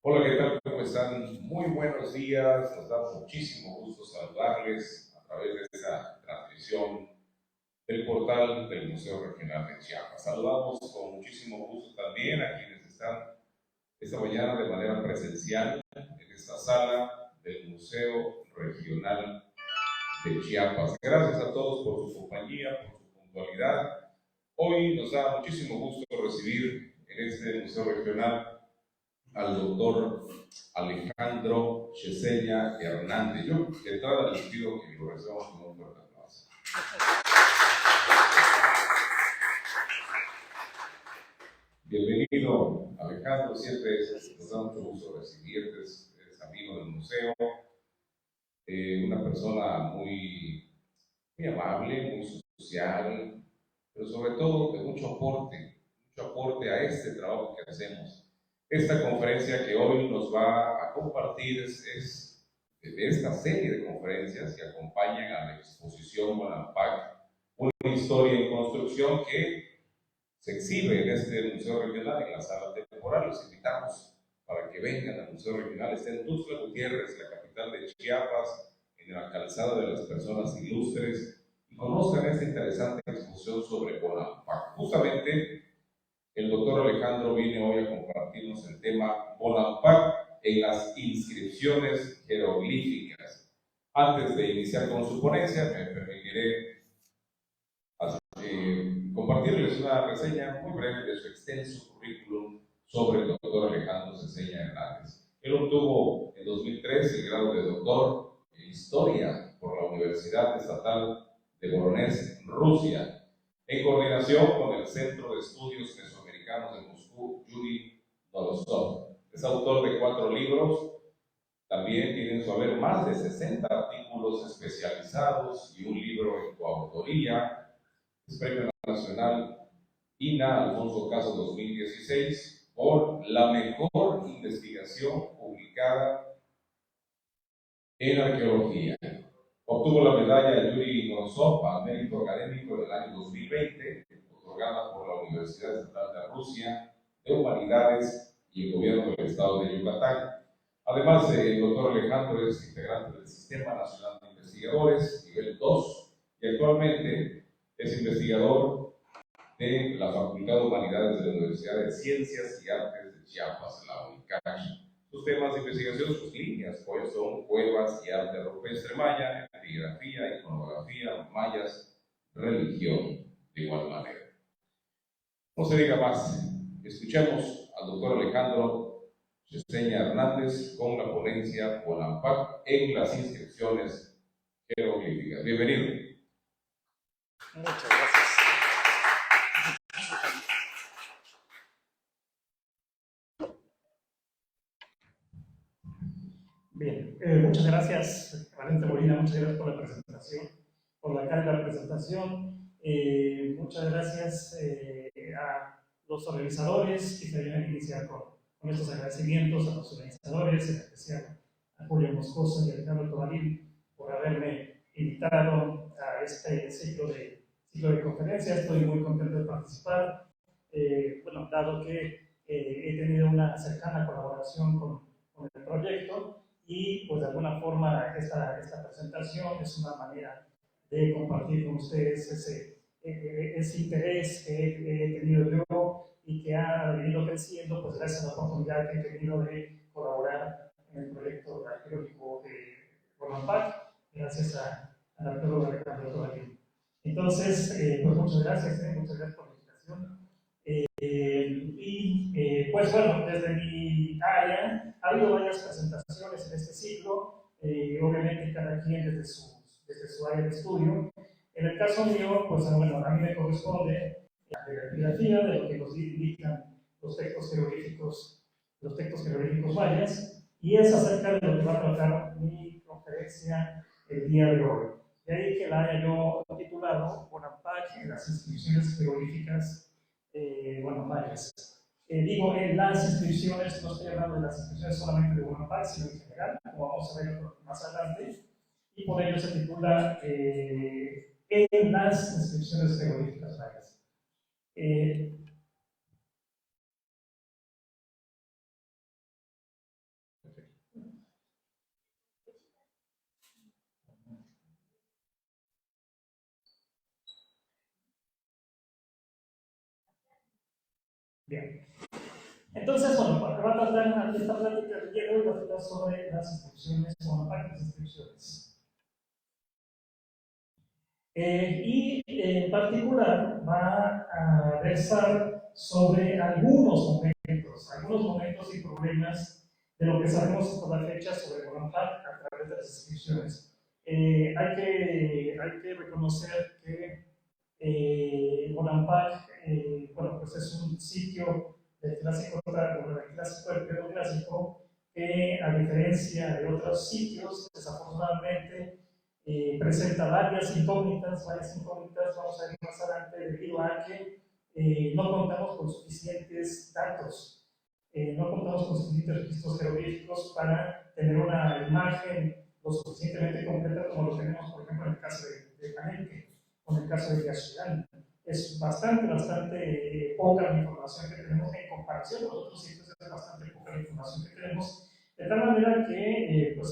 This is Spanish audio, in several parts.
Hola, ¿qué tal? ¿Cómo están? Muy buenos días. Nos da muchísimo gusto saludarles a través de esta transmisión del portal del Museo Regional de Chiapas. Saludamos con muchísimo gusto también a quienes están esta mañana de manera presencial en esta sala del Museo Regional de Chiapas. Gracias a todos por su compañía, por su puntualidad. Hoy nos da muchísimo gusto recibir en este Museo Regional al doctor Alejandro Chesenia Hernández. Yo de entrada les pido que lo recibamos con un fuerte aplauso. Bienvenido, Alejandro. Siempre nos da mucho gusto recibirte. Eres amigo del museo, una persona muy amable, muy social, pero sobre todo de mucho aporte a este trabajo que hacemos. Esta conferencia que hoy nos va a compartir es de esta serie de conferencias que acompañan a la exposición Bonampak, una historia en construcción que se exhibe en este Museo Regional, en la sala temporal. Los invitamos para que vengan al Museo Regional. Está en Tuxtla Gutiérrez, la capital de Chiapas, en la calzada de las personas ilustres, y conozcan esta interesante exposición sobre Bonampak. Justamente, el doctor Alejandro viene hoy a compartirnos el tema Bonampak en las inscripciones jeroglíficas. Antes de iniciar con su ponencia, me permitiré compartirles una reseña muy breve de su extenso currículum sobre el doctor Alejandro Chesenia Hernández. Él obtuvo en 2003 el grado de doctor en Historia por la Universidad Estatal de Voronezh, Rusia, en coordinación con el Centro de Estudios Mesoamericanos de Moscú, Yuri Nolosov. Es autor de 4 libros. También tiene en su haber más de 60 artículos especializados y un libro en coautoría. Es Premio Nacional INA Alfonso Caso 2016 por la mejor investigación publicada en arqueología. Obtuvo la medalla Yuri Nosov al mérito académico del año 2020, otorgada por la Universidad Estatal de Rusia de Humanidades y el Gobierno del Estado de Yucatán. Además, el doctor Alejandro es integrante del Sistema Nacional de Investigadores, nivel 2, y actualmente es investigador de la Facultad de Humanidades de la Universidad de Ciencias y Artes de Chiapas, la UNICACH. Sus temas de investigación, sus líneas, pues son cuevas y arte rupestre maya, epigrafía, iconografía, mayas, religión, de igual manera. No se diga más, escuchemos al doctor Alejandro Chesenia Hernández con la ponencia Bonampak en las inscripciones jeroglíficas. Bienvenido. Muchas gracias. Bien, muchas gracias, Valente Molina, muchas gracias por la presentación, por la calidad de la presentación. Muchas gracias a los organizadores. Quisiera iniciar con estos agradecimientos a los organizadores, en especial a Julio Moscoso y a Alejandro Tobalín por haberme invitado a este ciclo de conferencias. Estoy muy contento de participar. Bueno, dado que he tenido una cercana colaboración con el proyecto, y pues de alguna forma esta presentación es una manera de compartir con ustedes ese interés que he tenido yo y que ha venido creciendo pues gracias a la oportunidad que he tenido de colaborar en el proyecto arqueológico de Bonampak, gracias al arqueólogo Alejandro Tobalín. Entonces, pues muchas gracias por la invitación. Pues bueno, desde mi área ha habido varias presentaciones en este ciclo, obviamente cada quien desde su área de estudio. En el caso mío, pues bueno, a mí me corresponde la epigrafía de lo que nos indican los textos jeroglíficos mayas, y es acerca de lo que va a tratar mi conferencia el día de hoy. De ahí que la haya yo titulado Bonampak en las inscripciones jeroglíficas mayas. Digo, en las inscripciones, no estoy hablando de las inscripciones solamente de Bonampak, sino en general, como vamos a ver más adelante, y por ello se titula en las inscripciones jeroglíficas mayas. Bien. Entonces, bueno, va a tratar esta plática de día de hoy, va a tratar sobre las inscripciones, o las inscripciones. Y en particular va a versar sobre algunos momentos y problemas de lo que sabemos hasta la fecha sobre Bonampak a través de las inscripciones. Hay que reconocer que Bonampak, bueno, pues es un sitio del clásico del periodo clásico que, a diferencia de otros sitios, desafortunadamente presenta varias incógnitas, vamos a ver más adelante, debido a que no contamos con suficientes datos, no contamos con suficientes registros jeroglíficos para tener una imagen lo suficientemente completa como lo tenemos, por ejemplo, en el caso de Palenque o en el caso de Yaxchilán. Es bastante poca la información que tenemos en comparación con otros sitios, es bastante poca la información que tenemos, de tal manera que pues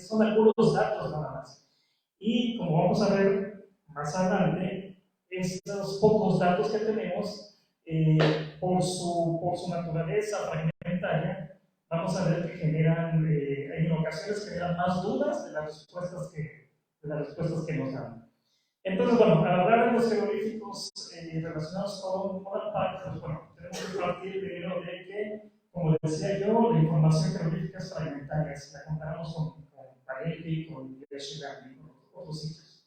son algunos datos nada más. Y como vamos a ver más adelante, estos pocos datos que tenemos, por su naturaleza fragmentaria, vamos a ver que generan, en ocasiones generan más dudas de las respuestas que nos dan. Entonces, bueno, para hablar de los jeroglíficos relacionados con Bonampak, pues bueno, tenemos que partir primero de que, como decía yo, la información jeroglífica es fragmentaria, si la comparamos con Palenque, con Yaxchilán, con otros sitios.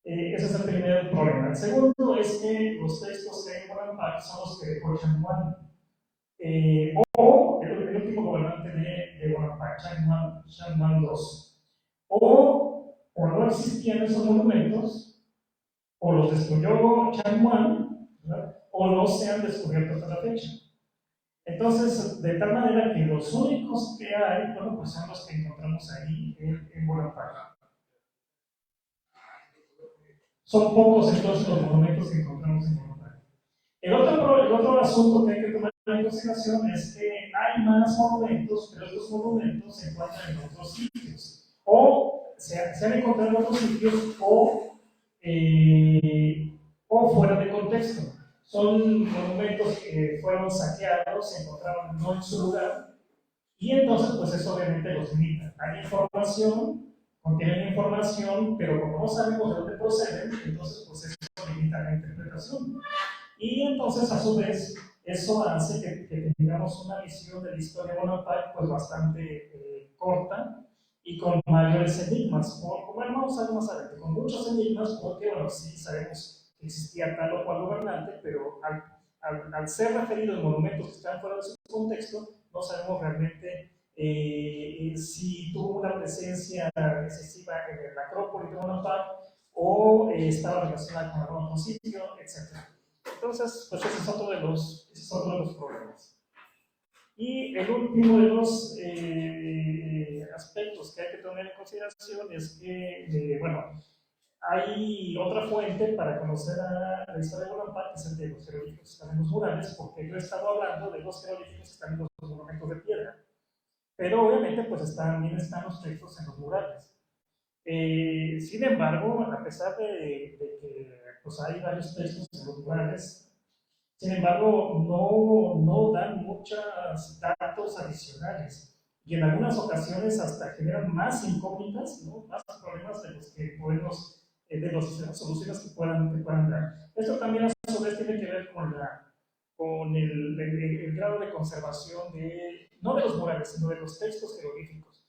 Ese es el primer problema. El segundo es que los textos de Bonampak son los que dejó Changhuan, o el último gobernante de Bonampak, Changhuan II. O no existían esos monumentos, o los destruyó Changhuan, o no se han descubierto hasta la fecha. Entonces, de tal manera que los únicos que hay, bueno, pues son los que encontramos ahí en Bonampak. Son pocos entonces los monumentos que encontramos en Bonampak. El otro asunto que hay que tomar en consideración es que hay más monumentos, pero estos monumentos se encuentran en otros sitios, o se han encontrado en otros sitios, o fuera de contexto. Son monumentos que fueron saqueados, se encontraron no en su lugar, y entonces pues eso obviamente los limita. Hay información, contienen información, pero como no sabemos de dónde proceden, entonces pues eso limita la interpretación. Y entonces a su vez eso hace que tengamos una visión de la historia de Bonampak pues bastante corta y con mayores enigmas. Como vamos a ver más adelante, con muchos enigmas, porque bueno, sí sabemos que existía tal o cual gobernante, pero al ser referido en monumentos que están fuera de su contexto, no sabemos realmente si tuvo una presencia excesiva en la Acrópolis de Bonampak o estaba relacionada con algún otro sitio, etc. Entonces, pues ese es otro de los problemas. Y el último de los aspectos que hay que tener en consideración es que, bueno, hay otra fuente para conocer a la historia de Bonampak, que es el de los jeroglíficos que están en los murales, porque yo he estado hablando de los jeroglíficos que están en los monumentos de piedra. Pero obviamente, pues también están los textos en los murales. Sin embargo, a pesar de que pues, hay varios textos en los murales, sin embargo, no dan muchos datos adicionales. Y en algunas ocasiones hasta generan más incógnitas, ¿no? Más problemas de los que podemos de las soluciones que puedan dar. Esto también a su vez tiene que ver con el grado de conservación no de los murales, sino de los textos jeroglíficos.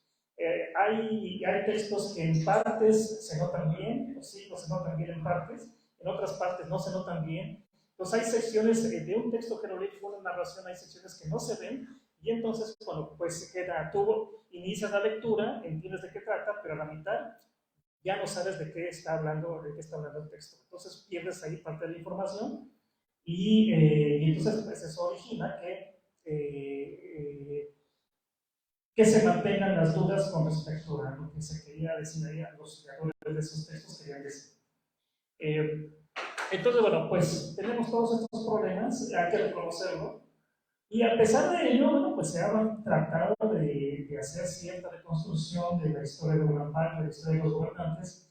Hay textos que en partes se notan bien, los signos se notan bien en partes, en otras partes no se notan bien. Entonces hay secciones de un texto jeroglífico, una narración, hay secciones que no se ven, y entonces cuando pues se queda, tú inicias la lectura, entiendes de qué trata, pero a la mitad ya no sabes de qué está hablando el texto. Entonces pierdes ahí parte de la información y entonces pues, eso origina que se mantengan las dudas con respecto a lo que se quería decir ahí, a los creadores de esos textos querían decir. Entonces, bueno, pues tenemos todos estos problemas, hay que reconocerlo. Y a pesar de ello, bueno, pues se ha tratado de hacer cierta reconstrucción de la historia de Bonampak, de la historia de los gobernantes,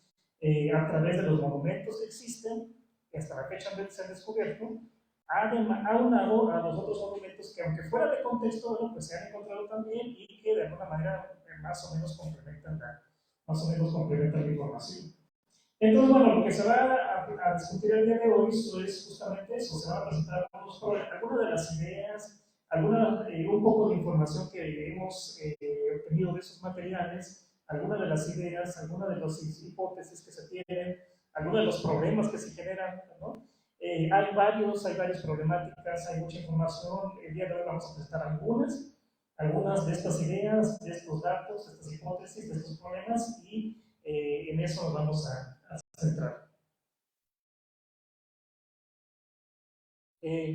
a través de los monumentos que existen, que hasta la fecha se han descubierto, aunado a los otros monumentos que, aunque fuera de contexto, bueno, pues se han encontrado también y que de alguna manera más o menos complementan la información. Entonces, bueno, lo que se va a discutir el día de hoy es justamente eso. Se van a presentar algunas de las ideas, un poco de información que hemos obtenido de esos materiales, algunas de las ideas, algunas de las hipótesis que se tienen, algunos de los problemas que se generan, ¿no? Hay varias problemáticas, hay mucha información. El día de hoy vamos a presentar algunas de estas ideas, de estos datos, de estas hipótesis, de estos problemas, y en eso nos vamos a central.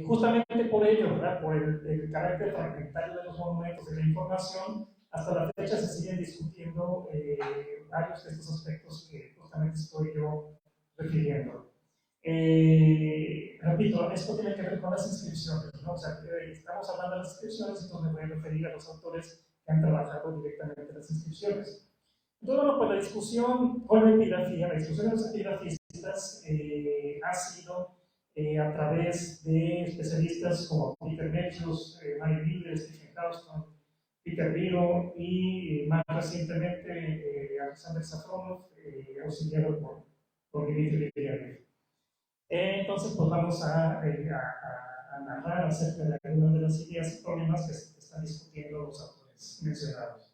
Justamente por ello, ¿verdad? Por el carácter fragmentario de los monumentos de la información, hasta la fecha se siguen discutiendo varios de estos aspectos que justamente estoy yo refiriendo. Repito, esto tiene que ver con las inscripciones, ¿no? O sea, estamos hablando de las inscripciones, entonces me voy a referir a los autores que han trabajado directamente en las inscripciones. Entonces, bueno, pues la discusión con la epigrafía, la discusión de los epigrafistas ha sido a través de especialistas como Peter Metzger, Mike Miller, Stephen Houston, Peter Viro y más recientemente Alexander Safronov, auxiliado por Dimitri Lebedev. Entonces, pues vamos a narrar acerca de algunas de las ideas y problemas que están discutiendo los autores mencionados.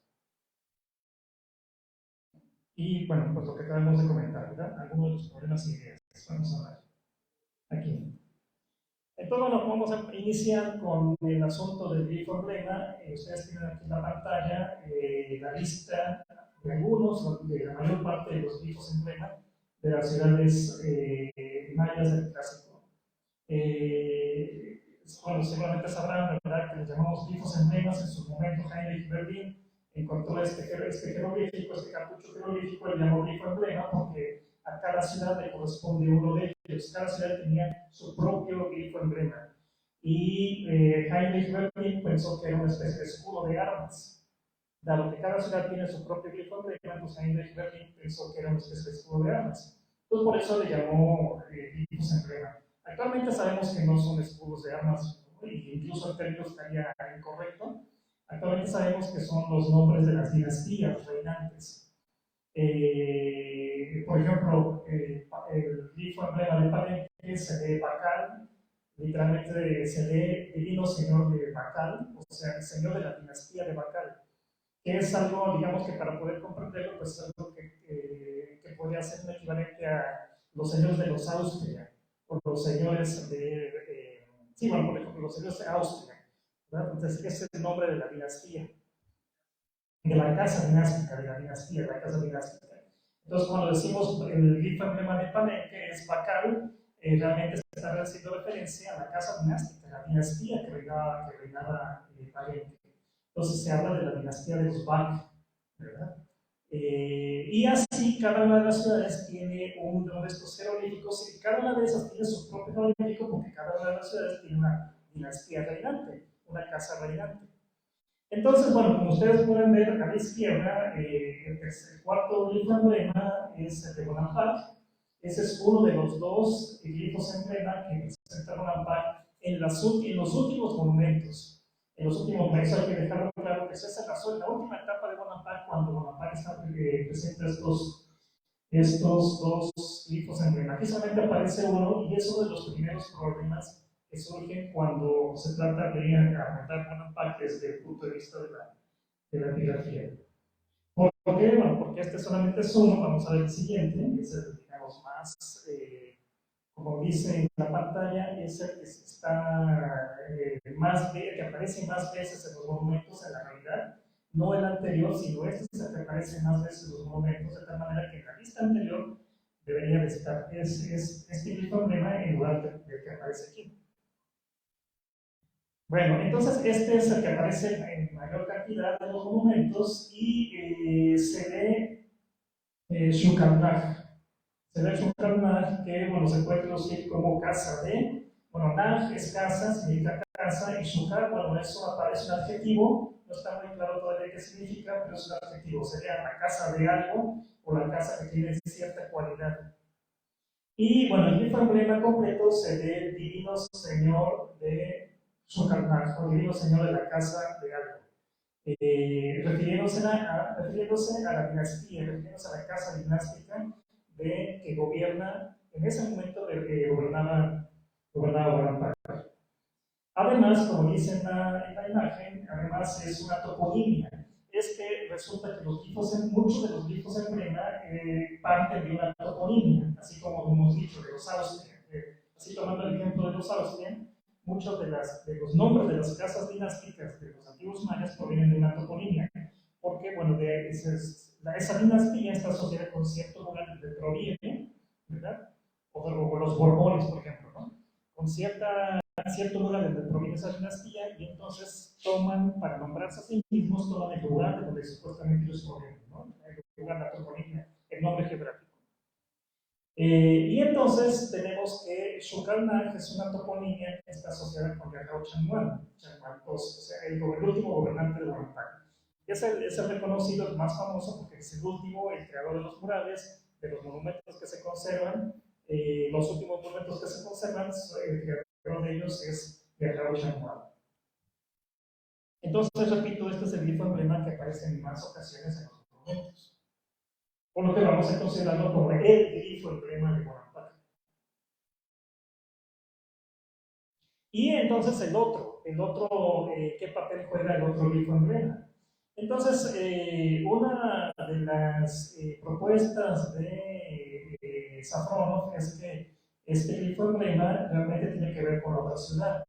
Y bueno, pues lo que acabamos de comentar, ¿verdad? Algunos de los problemas y ideas. Vamos a hablar aquí. Entonces, bueno, vamos a iniciar con el asunto del grifo emblema. Ustedes tienen aquí en la pantalla la lista de algunos, de la mayor parte de los grifos emblema de las ciudades mayas del clásico. Bueno, seguramente sabrán, ¿verdad?, que les llamamos grifos emblemas. En su momento Heinrich Berlin encontró este jeroglífico, este cartucho jeroglífico, le llamó grifo emblema porque a cada ciudad le corresponde uno de ellos. Cada ciudad tenía su propio grifo emblema. Y Heinrich Berlin pensó que era una especie de escudo de armas. Dado que cada ciudad tiene su propio grifo emblema, pues Heinrich Berlin pensó que era una especie de escudo de armas. Entonces, por eso le llamó grifos emblema. Actualmente sabemos que no son escudos de armas, ¿no? Y incluso el término estaría incorrecto. Actualmente sabemos que son los nombres de las dinastías reinantes. Por ejemplo, el grifo emblema de Palenque se lee Bacal, literalmente se lee Divino Señor de Bacal, o sea, el señor de la dinastía de Bacal, que es algo, digamos, que para poder comprenderlo, pues es algo que podría ser un equivalente a los señores de los Austria, o los señores de, sí, bueno, por ejemplo, los señores de Austria, ¿verdad? Entonces, ese es el nombre de la dinastía, de la casa dinástica, de la dinastía, de la casa dinástica. Entonces, cuando decimos el grifo emblema de Palenque es Bacal, realmente se está haciendo referencia a la casa dinástica, la dinastía que reinaba Palenque. Entonces, se habla de la dinastía de los Bak, ¿verdad? Y así, cada una de las ciudades tiene uno de estos jeroglíficos y cada una de esas tiene su propio jeroglífico porque cada una de las ciudades tiene una dinastía reinante, una casa reinante. Entonces, bueno, como ustedes pueden ver a la izquierda, el cuarto grifo emblema es el de Bonaparte. Ese es uno de los dos grifos emblema que presenta Bonaparte en los últimos monumentos. En los últimos meses hay que dejarlo claro que esa es la última etapa de Bonaparte, cuando Bonaparte presenta estos dos grifos emblema. Aquí solamente aparece uno y es uno de los primeros problemas que surgen cuando se trata de argumentar Bonaparte desde el punto de vista de la epigrafía. ¿Por qué? Bueno, porque este solamente es uno. Vamos a ver el siguiente, es el, digamos, más, como dice en la pantalla, es el que está que aparece más veces en los monumentos en la realidad. No el anterior, sino este es el que aparece más veces en los monumentos, de tal manera que en la lista anterior debería de estar este grifo emblema en lugar del que aparece aquí. Bueno, entonces este es el que aparece en mayor cantidad de los monumentos y se ve Shukarnag. Se ve Shukarnag que, bueno, se puede traducir como casa de, bueno, Nag es casa, significa casa, y Shukar, bueno, eso aparece un adjetivo, no está muy claro todavía qué significa, pero es un adjetivo, sería la casa de algo o la casa que tiene cierta cualidad. Y bueno, el grifo emblema completo se ve Divino Señor de Sukarnak, o Divino Señor de la Casa de Algo. Refiriéndose a la dinastía, refiriéndose a la casa dinástica de que gobierna, en ese momento de que gobernaba Guanajuato. Además, como dice en la imagen, además es una toponimia. Es que resulta que muchos de los glifos en plena parten de una toponimia, así como hemos dicho, de los Austrian. Así tomando el ejemplo de los Austrian, muchos de los nombres de las casas dinásticas de los antiguos mayas provienen de una toponimia, porque, bueno, esa dinastía está asociada con cierto lugar de proviene, ¿verdad? O los Borbones, por ejemplo, ¿no? Con cierto lugar donde proviene esa dinastía, y entonces toman, para nombrarse a sí mismos, toman el lugar de donde supuestamente ellos provienen, ¿no? El lugar, la toponimia, el nombre geográfico. Y entonces tenemos que Xucalnaj es una toponimia que está asociada con Yacao Changuán, o sea, el último gobernante de Guanajuato. Es el reconocido, el más famoso, porque es el último, el creador de los murales, de los monumentos que se conservan. Los últimos monumentos que se conservan, el creador de ellos es Yacao Changuán. Entonces, repito, este es el grifo emblema que aparece en más ocasiones en los monumentos, por lo que vamos a considerarlo como el grifo emblema de Guanajuato. Y entonces ¿qué papel juega el otro grifo emblema? Entonces, una de las propuestas de Safronov es que este grifo emblema realmente tiene que ver con otra ciudad.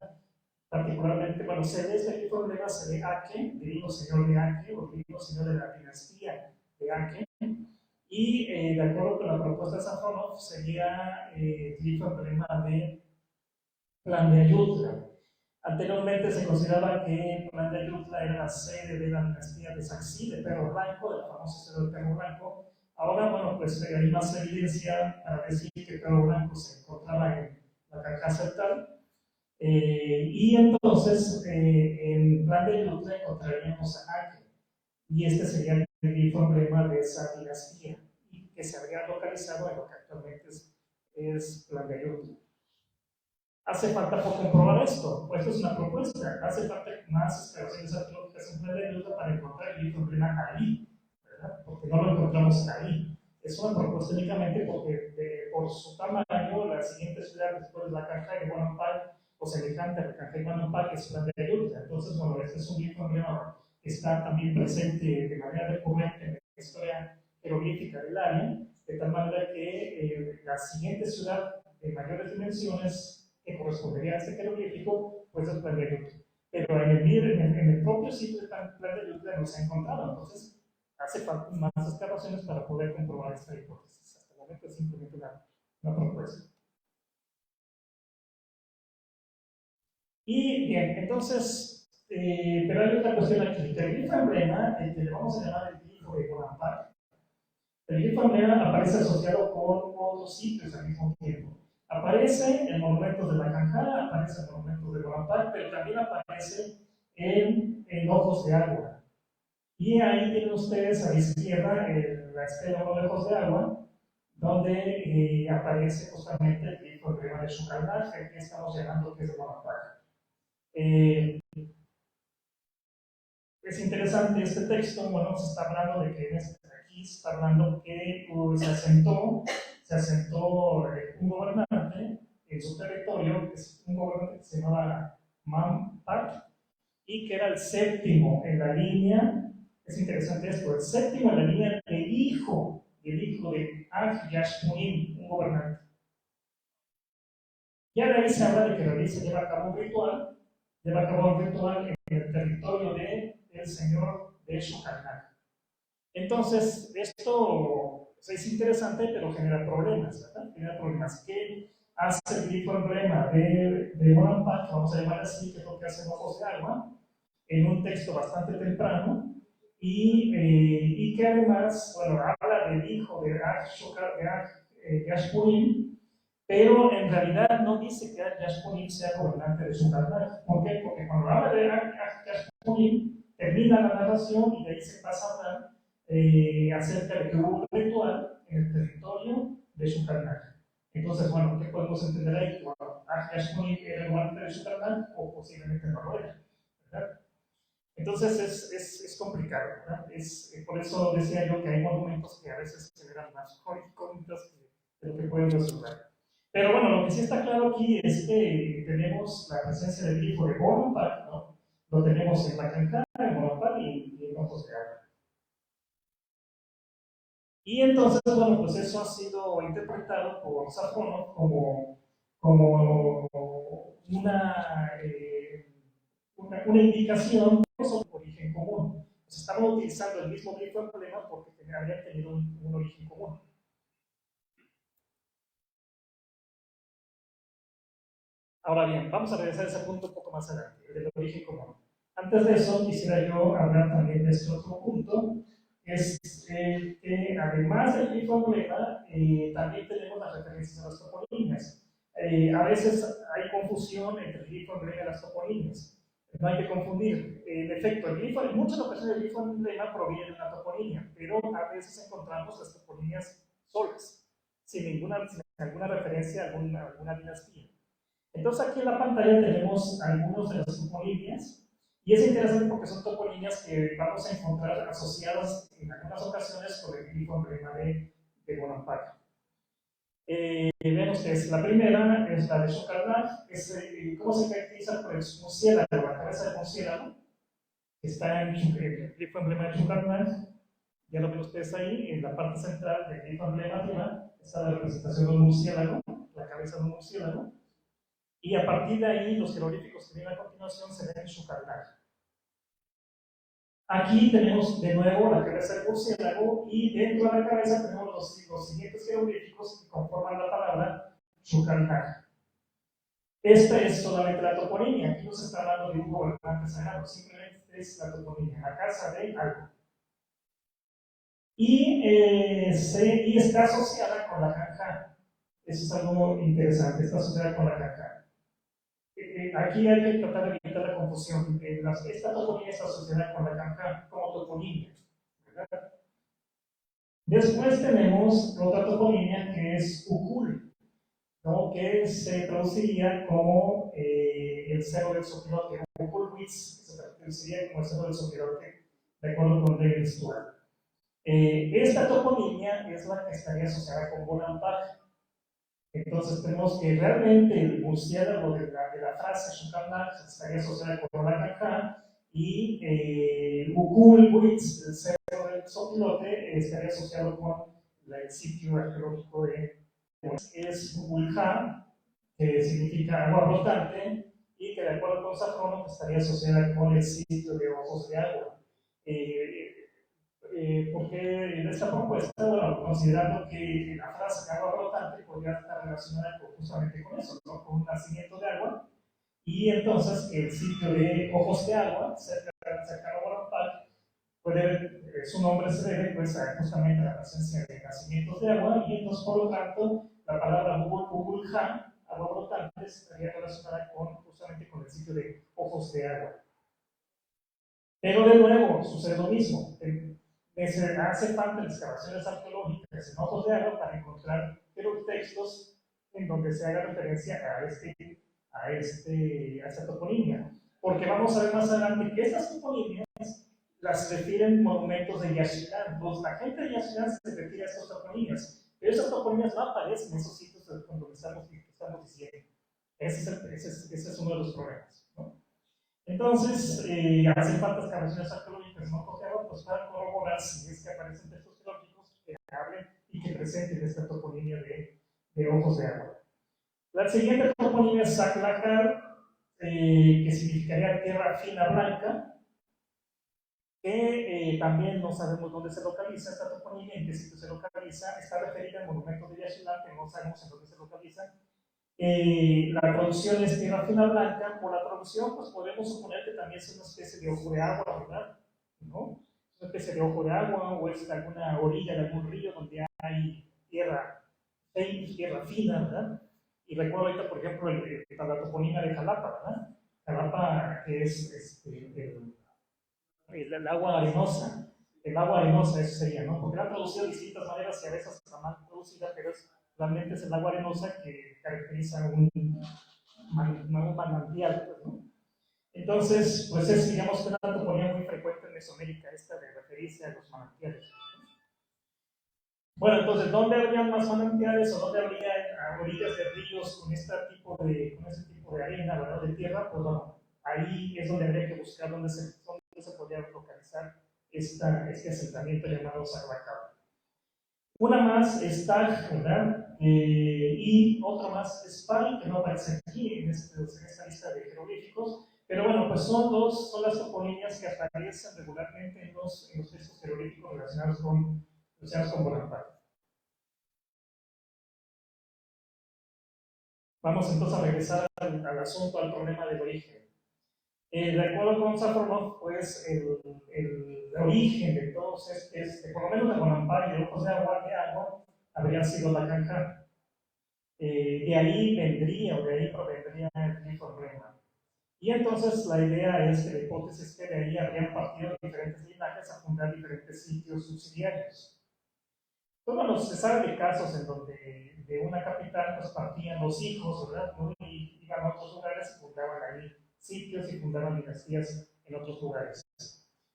Particularmente, bueno, se ve este grifo emblema, se ve Ake, divino señor de Ake, o divino señor de la dinastía de Ake. Y de acuerdo con la propuesta de Safronov, sería el grifo emblema de Plan de Ayutla. Anteriormente se consideraba que Plan de Ayutla era la sede de la dinastía de Sacsí, de Perro Blanco, de la famosa sede de Perro Blanco. Ahora, bueno, pues hay más evidencia para decir que Perro Blanco se encontraba en la Caucasia Central. Y entonces, en Plan de Ayutla encontraríamos a Ake, y este sería el grifo emblema de esa dinastía, y que se habría localizado en lo que actualmente es Plan de Ayutla. Hace falta por comprobar esto, pues esto es una propuesta, hace falta más excavaciones arqueológicas en Plan de Ayutla para encontrar el grifo emblema ahí, ¿verdad? Porque no lo encontramos ahí. Es una propuesta únicamente porque por su tamaño, la siguiente ciudad después de la Canja de Guanajuato, o semejante a la Canja de Guanajuato, es Plan de Ayutla. Entonces, bueno, este es un grifo emblema que está también presente de manera recurrente en la historia jeroglífica del área, de tal manera que la siguiente ciudad de mayores dimensiones que correspondería a este jeroglífico, pues es Plan de Ayutla. Pero en el propio sitio de Plan de Ayutla no se ha encontrado, entonces hace falta más excavaciones para poder comprobar esta hipótesis. Hasta el momento es simplemente una propuesta. Y bien, entonces, pero hay otra cuestión aquí. El grifo emblema, el que le vamos a llamar el grifo de Bonaparte, el grifo emblema aparece asociado con otros sitios al mismo tiempo. Aparece en monumentos de la Canjara, aparece en monumentos de Bonaparte, pero también aparece en Ojos de Agua. Y ahí tienen ustedes a la izquierda la estela de Ojos de Agua, donde aparece justamente el grifo emblema de Xucalnaj, que estamos llamando que es de Bonaparte. Es interesante este texto, bueno, se está hablando de que aquí se está hablando que se asentó un gobernante en su territorio, que es un gobernante que se llamaba Mampat, y que era el séptimo en la línea, es interesante esto, el séptimo en la línea del hijo de Yashmunim, un gobernante. Ya de ahí se habla de que la ley se lleva a cabo un ritual, en el territorio del señor de Xucalnaj. Entonces, esto es interesante, pero genera problemas, ¿verdad? Genera problemas. ¿Qué hace el grifo emblema de Bonaparte, vamos a llamar así, que es lo que hace Ojos de Agua, en un texto bastante temprano, y que además, bueno, habla del hijo de Yashpurim, pero en realidad no dice que Yashpurim sea gobernante de Xucalnaj. ¿Por qué? Porque cuando habla de Yashpurim, termina la narración y de ahí se pasa a hablar acerca de que hubo un ritual en el territorio de Xucalnaj. Entonces, bueno, ¿qué podemos entender ahí? Bueno, Ashmoni era el lugar de Yucatán o posiblemente Noruega, ¿verdad? Entonces es complicado, ¿verdad? Por eso decía yo que hay monumentos que a veces se generan más incógnitas de lo que pueden resolver. Pero bueno, lo que sí está claro aquí es que tenemos la presencia del grifo de Bonaparte, ¿no? Lo tenemos en la Cancán, en Bonaparte y en Ojos de Agua. Y entonces, bueno, pues eso ha sido interpretado por Safonov como una indicación de origen común. Pues estamos utilizando el mismo grifo emblema porque habrían tenido un origen común. Ahora bien, vamos a regresar a ese punto un poco más adelante, el del origen común. Antes de eso, quisiera yo hablar también de este otro punto, que es que además del grifo emblema, también tenemos las referencias a las toponímias. A veces hay confusión entre el grifo emblema y las toponímias. No hay que confundir. En efecto, en muchas ocasiones el grifo emblema proviene de una toponimia, pero a veces encontramos las toponimias solas, sin alguna referencia a alguna dinastía. Entonces aquí en la pantalla tenemos algunos de las toponimias y es interesante porque son toponimias que vamos a encontrar asociadas en algunas ocasiones con el grifo emblema de Bonaparte. Vemos que la primera es la de Chocarnag, cómo se caracteriza por el murciélago, la cabeza del murciélago, que está en el grifo emblema de Chocarnag. Ya lo ven ustedes ahí, en la parte central del grifo emblemática está la representación de un murciélago, la cabeza de un murciélago. Y a partir de ahí, los jeroglíficos que vienen a continuación se ven en Shukarnag. Aquí tenemos de nuevo la cabeza del murciélago y dentro de la cabeza tenemos los siguientes jeroglíficos que conforman la palabra Shukarnag. Esta es solamente la toponimia. Aquí no se está hablando de un gobernante sagrado, simplemente es la toponimia, la casa de algo. Y está asociada con la Janja. Eso es algo interesante, está asociada con la Janja. Aquí hay que tratar de evitar la confusión. Esta toponimia está asociada con la Janja como toponimia, ¿verdad? Después tenemos otra toponimia que es Ukul, ¿no? Que se traduciría como el cerro del Sopilote, o Ukulwitz, que se traduciría como el cerro del Sopilote, de acuerdo con David Stuart. Esta toponimia es la que estaría asociada con Bonaparte. Entonces tenemos que realmente el murciélago de la frase Shukarnag estaría asociada con Bonaparte y Ukulwitz, el cerro del Sopilote, estaría asociado con el sitio arqueológico de es Ulha, que significa agua brotante, y que de acuerdo con Safrono estaría asociada con el sitio de ojos de agua. Porque en esta propuesta, bueno, considerando que la frase de agua brotante podría estar relacionada justamente con eso, ¿no? Con un nacimiento de agua, y entonces el sitio de ojos de agua, cercano a Bonaparte, su nombre se debe pues, justamente a la presencia de nacimientos de agua, y entonces por lo tanto la palabra Ugulja, agua brotante, estaría relacionada justamente con el sitio de ojos de agua. Pero de nuevo sucede lo mismo. Hace falta excavaciones arqueológicas en ojos de agua para encontrar textos en donde se haga referencia a esta toponimia. Porque vamos a ver más adelante que estas toponimias las refieren monumentos de Yaxchilán. Entonces la gente de Yaxchilán se refiere a estas toponimias, pero esas toponimias no aparecen en esos sitios donde estamos diciendo. Ese es uno de los problemas, ¿no? Entonces, hacen falta excavaciones arqueológicas no copiadas pues, para corroborar si es que aparecen textos geológicos que hablen y que presenten esta toponimia de ojos de agua. La siguiente toponimia es Saclacar, que significaría tierra fina blanca, que también no sabemos dónde se localiza esta toponimia, en qué sitio se localiza, está referida al monumento de Yaxchilán, que no sabemos en dónde se localiza. La traducción es tierra fina blanca. Por la traducción, pues podemos suponer que también es una especie de ojo de agua, ¿verdad? ¿No? Una especie de ojo de agua o es alguna orilla de algún río donde hay tierra fina, ¿verdad? Y recuerdo ahorita, por ejemplo, la toponimia de Jalapa, ¿verdad? Jalapa es el agua arenosa. El agua arenosa, eso sería, ¿no? Porque la han traducido de distintas maneras y a veces está mal traducida, pero es realmente es el agua arenosa que caracteriza un manantial, pues, ¿no? Entonces, pues es, digamos, que una toponía muy frecuente en Mesoamérica, esta de referirse a los manantiales. Bueno, entonces, ¿dónde habría más manantiales o dónde habría a orillas de ríos con este tipo de arena, ¿verdad? De tierra? Pues bueno, ahí es donde habría que buscar dónde se podría localizar este asentamiento llamado Sagracaba. Una más es Taj, ¿verdad? Y otra más es Pal, que no aparece aquí en esta lista de jeroglíficos, pero bueno, pues son las toponías que aparecen regularmente en los textos jeroglíficos relacionados con Bonaparte. Vamos entonces a regresar al asunto, al problema del origen. De acuerdo con Safornov, pues el origen de todos por lo menos de Bonaparte y de ojos de agua, habría sido la Canja. De ahí vendría, o de ahí provendría el grifo Rema. Y entonces la idea es que la hipótesis es que de ahí habrían partido diferentes linajes a fundar diferentes sitios subsidiarios. Pues bueno, se sabe de casos en donde de una capital pues partían los hijos, ¿verdad? ¿No? Y iban a otros lugares y fundaban ahí sitios y fundaban dinastías en otros lugares.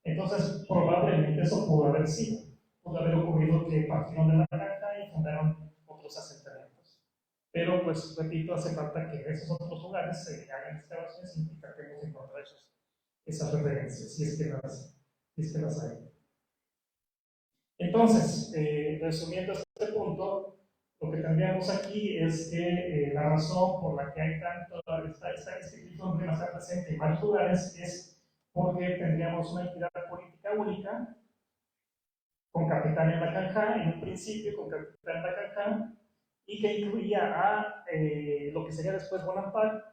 Entonces, probablemente eso pudo haber sido. Pudo haber ocurrido que partieron de la Canja y fundaron otros asentamientos. Pero, pues, repito, hace falta que en esos otros lugares se hagan excavaciones y tratemos de encontrar esas referencias, si es que las hay. Entonces, resumiendo este punto, lo que tendríamos aquí es que la razón por la que hay tanto, este grifo Rema está presente en varios lugares es porque tendríamos una entidad política única, con capital en la Canja, en un principio con capital en la Canja, y que incluía a lo que sería después Bonaparte,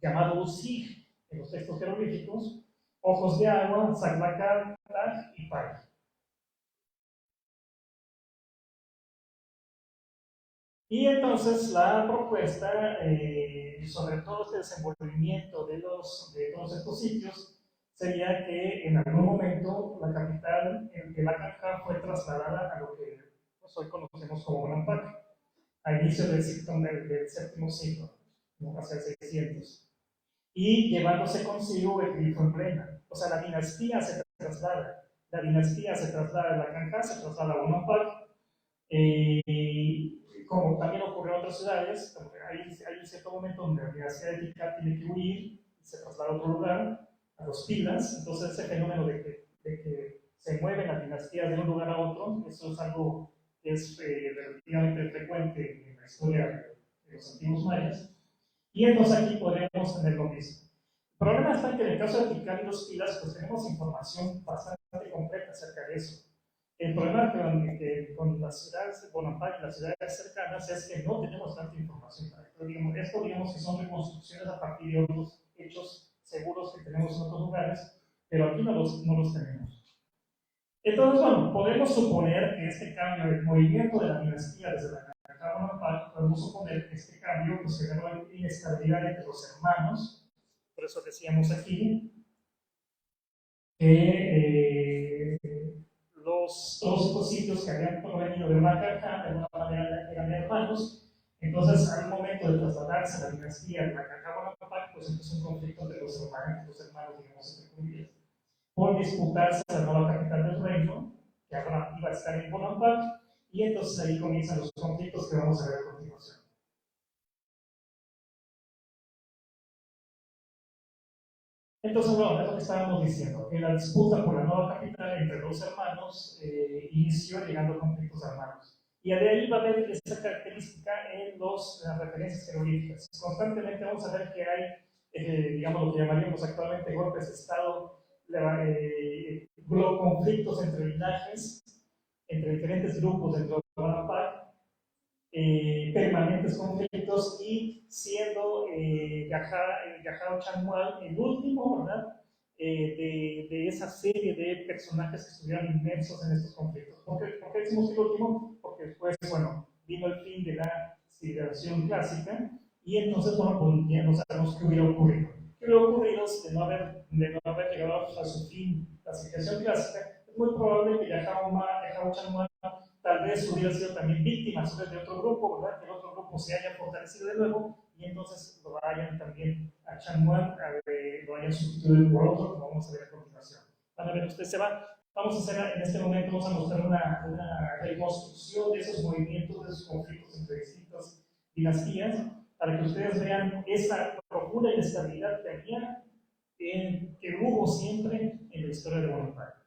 llamado Usig en los textos jeroglíficos, ojos de agua, Saglakar, Taj y Pai. Y entonces la propuesta, sobre todo este desenvolvimiento de todos estos sitios, sería que en algún momento la capital de la Canja fue trasladada a lo que pues, hoy conocemos como Bonaparte, a inicio del séptimo siglo, hacia el 600, y llevándose consigo el grifo en plena. O sea, la dinastía se traslada de la Canja, se traslada a Bonaparte, como también ocurrió en otras ciudades, hay un cierto momento donde la dinastía de Tikal tiene que huir y se traslada a otro lugar, a los Pilas. Entonces ese fenómeno de que se mueven las dinastías de un lugar a otro, eso es algo que es relativamente frecuente en la historia de los antiguos mayas. Y entonces aquí podríamos tener lo mismo. El problema está que en el caso de Tikal y los Pilas, pues tenemos información bastante completa acerca de eso. El problema con las ciudades de Bonaparte y las ciudades cercanas es que no tenemos tanta información. Esto digamos que son reconstrucciones a partir de otros hechos seguros que tenemos en otros lugares, pero aquí no los tenemos. Entonces, bueno, podemos suponer que este cambio, el movimiento de la dinastía desde la Canja a Bonaparte, podemos suponer que este cambio pues, generó inestabilidad entre los hermanos. Por eso decíamos aquí que todos estos sitios que habían provenido de una Canja, de alguna manera eran hermanos. Entonces, al momento de trasladarse a la dinastía de la Canja a Bonaparte, pues empezó un conflicto entre los hermanos, digamos, entre comillas, por disputarse la nueva capital del reino, que ahora iba a estar en Bonaparte, y entonces ahí comienzan los conflictos que vamos a ver a continuación. Entonces, bueno, es lo que estábamos diciendo, que la disputa por la nueva capital entre dos hermanos inició llegando a conflictos armados. Y de ahí va a haber esta característica en las referencias jeroglíficas. Constantemente vamos a ver que hay, digamos, lo que llamaríamos actualmente golpes de Estado, conflictos entre linajes, entre diferentes grupos dentro de Bonaparte, permanentes conflictos, y siendo Yahya Chanmual el último, ¿verdad? De esa serie de personajes que estuvieron inmersos en estos conflictos. ¿Por qué decimos el último? Porque después, bueno, vino el fin de la civilización clásica, y entonces, bueno, pues ya no sabemos qué hubiera ocurrido. ¿Qué hubiera ocurrido de no haber llegado a su fin la civilización clásica? Es muy probable que Yahya Chanmual tal tal vez hubiera sido también víctima a su vez de otro grupo, ¿verdad? Que el otro grupo se haya fortalecido de nuevo y entonces lo vayan también a Changwon, lo vayan sustituido por otro, como vamos a ver a continuación. Van a ver, usted se va. Vamos a hacer en este momento, vamos a mostrar una reconstrucción de esos movimientos, de esos conflictos entre distintas dinastías, para que ustedes vean esa profunda inestabilidad que había, que hubo siempre en la historia de Bonaparte.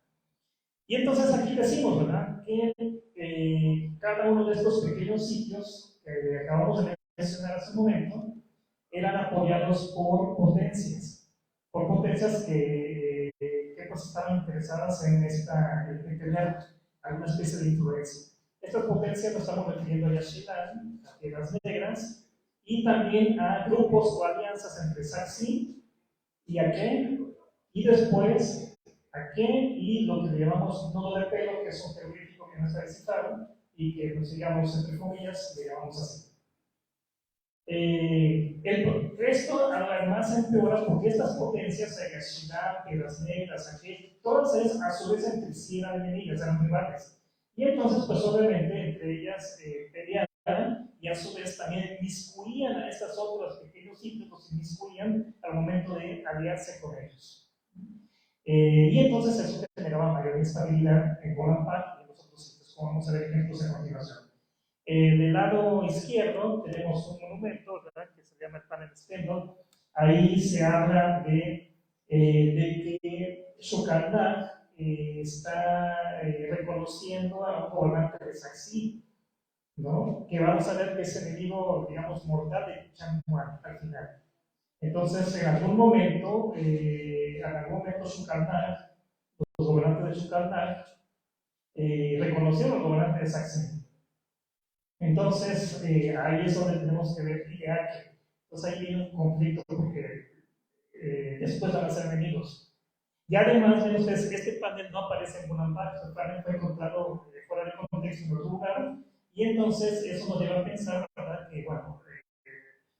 Y entonces aquí decimos, ¿verdad?, que cada uno de estos pequeños sitios que acabamos de mencionar hace un momento, eran apoyados por potencias que pues estaban interesadas en tener alguna especie de influencia. Estas potencias nos estamos refiriendo a Yaxchilán, a Piedras Negras, y también a grupos o alianzas entre Saxi y Aké, y después Aké y lo que le llamamos nodo de pelo, que es un jeroglífico que no está descifrado, y que, pues, digamos, entre comillas, le llamamos así. Esto además empeora porque estas potencias, Yaxchilán, Piedras Negras, Aké, todas ellas a su vez entre sí eran enemigas, eran rivales. Y entonces, pues obviamente, entre ellas peleaban y a su vez también inmiscuían a estas otras pequeños sitios, los inmiscuían al momento de aliarse con ellos. Y entonces eso generaba mayor instabilidad en Bonaparte y en los otros sitios, como vamos a ver ejemplos a continuación. Del lado izquierdo tenemos un monumento, ¿verdad?, que se llama el panel Stendhal. Ahí se habla de que Shokandak está reconociendo a un gobernante de Saxi, ¿no?, que vamos a ver que es enemigo, digamos, mortal de Changwon al final. Entonces, en algún momento Shokandak, los gobernantes de Shokandak, reconocieron al gobernante de Saxi. Entonces, ahí es donde tenemos que ver IDH. Entonces, ahí viene un conflicto porque después van a ser enemigos. Y además, ven ustedes, este panel no aparece en Bonaparte, el panel fue encontrado fuera de contexto en otro lugar, y entonces eso nos lleva a pensar, ¿verdad?, que, bueno,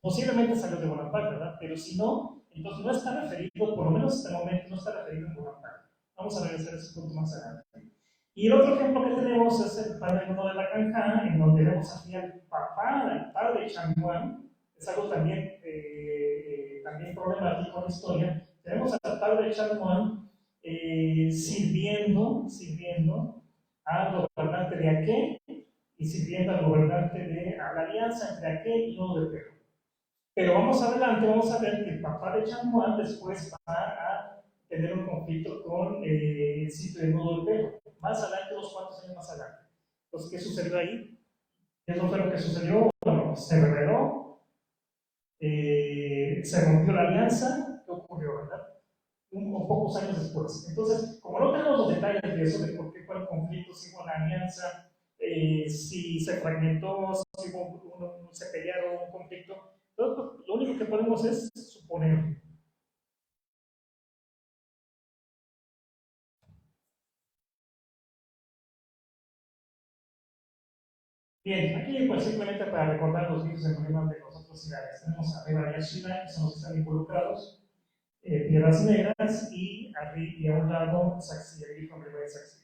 posiblemente salió de Bonaparte, ¿verdad? Pero si no, entonces no está referido, por lo menos hasta el momento, no está referido en Bonaparte. Vamos a revisar ese punto más adelante. Y el otro ejemplo que tenemos es el panel 1 de la Canja, en donde vemos aquí al papá, al padre de Changwon. Es algo también, también problemático en la historia. Tenemos al padre de Changwon sirviendo al gobernante de Aké y sirviendo al gobernante de la alianza entre Aké y Nodo de Perú. Pero vamos adelante, vamos a ver que el papá de Changwon después va a tener un conflicto con el sitio de Nodo de Perú. Más adelante, unos cuantos años más adelante. Entonces, ¿qué sucedió ahí? ¿Qué es lo que sucedió? Bueno, se rebeló, se rompió la alianza. ¿Qué ocurrió, verdad? Pocos años después. Entonces, como no tenemos los detalles de eso, de por qué fue el conflicto, si hubo una alianza, si se fragmentó, si se pelearon, un conflicto, entonces, lo único que podemos es suponer. Bien, aquí pues simplemente para recordar los mitos emblemáticos de los otros ciudades. Tenemos arriba Yaxchilán, que son los que están involucrados, Piedras Negras, y a un lado Saxi, el grifo emblema de Saxi.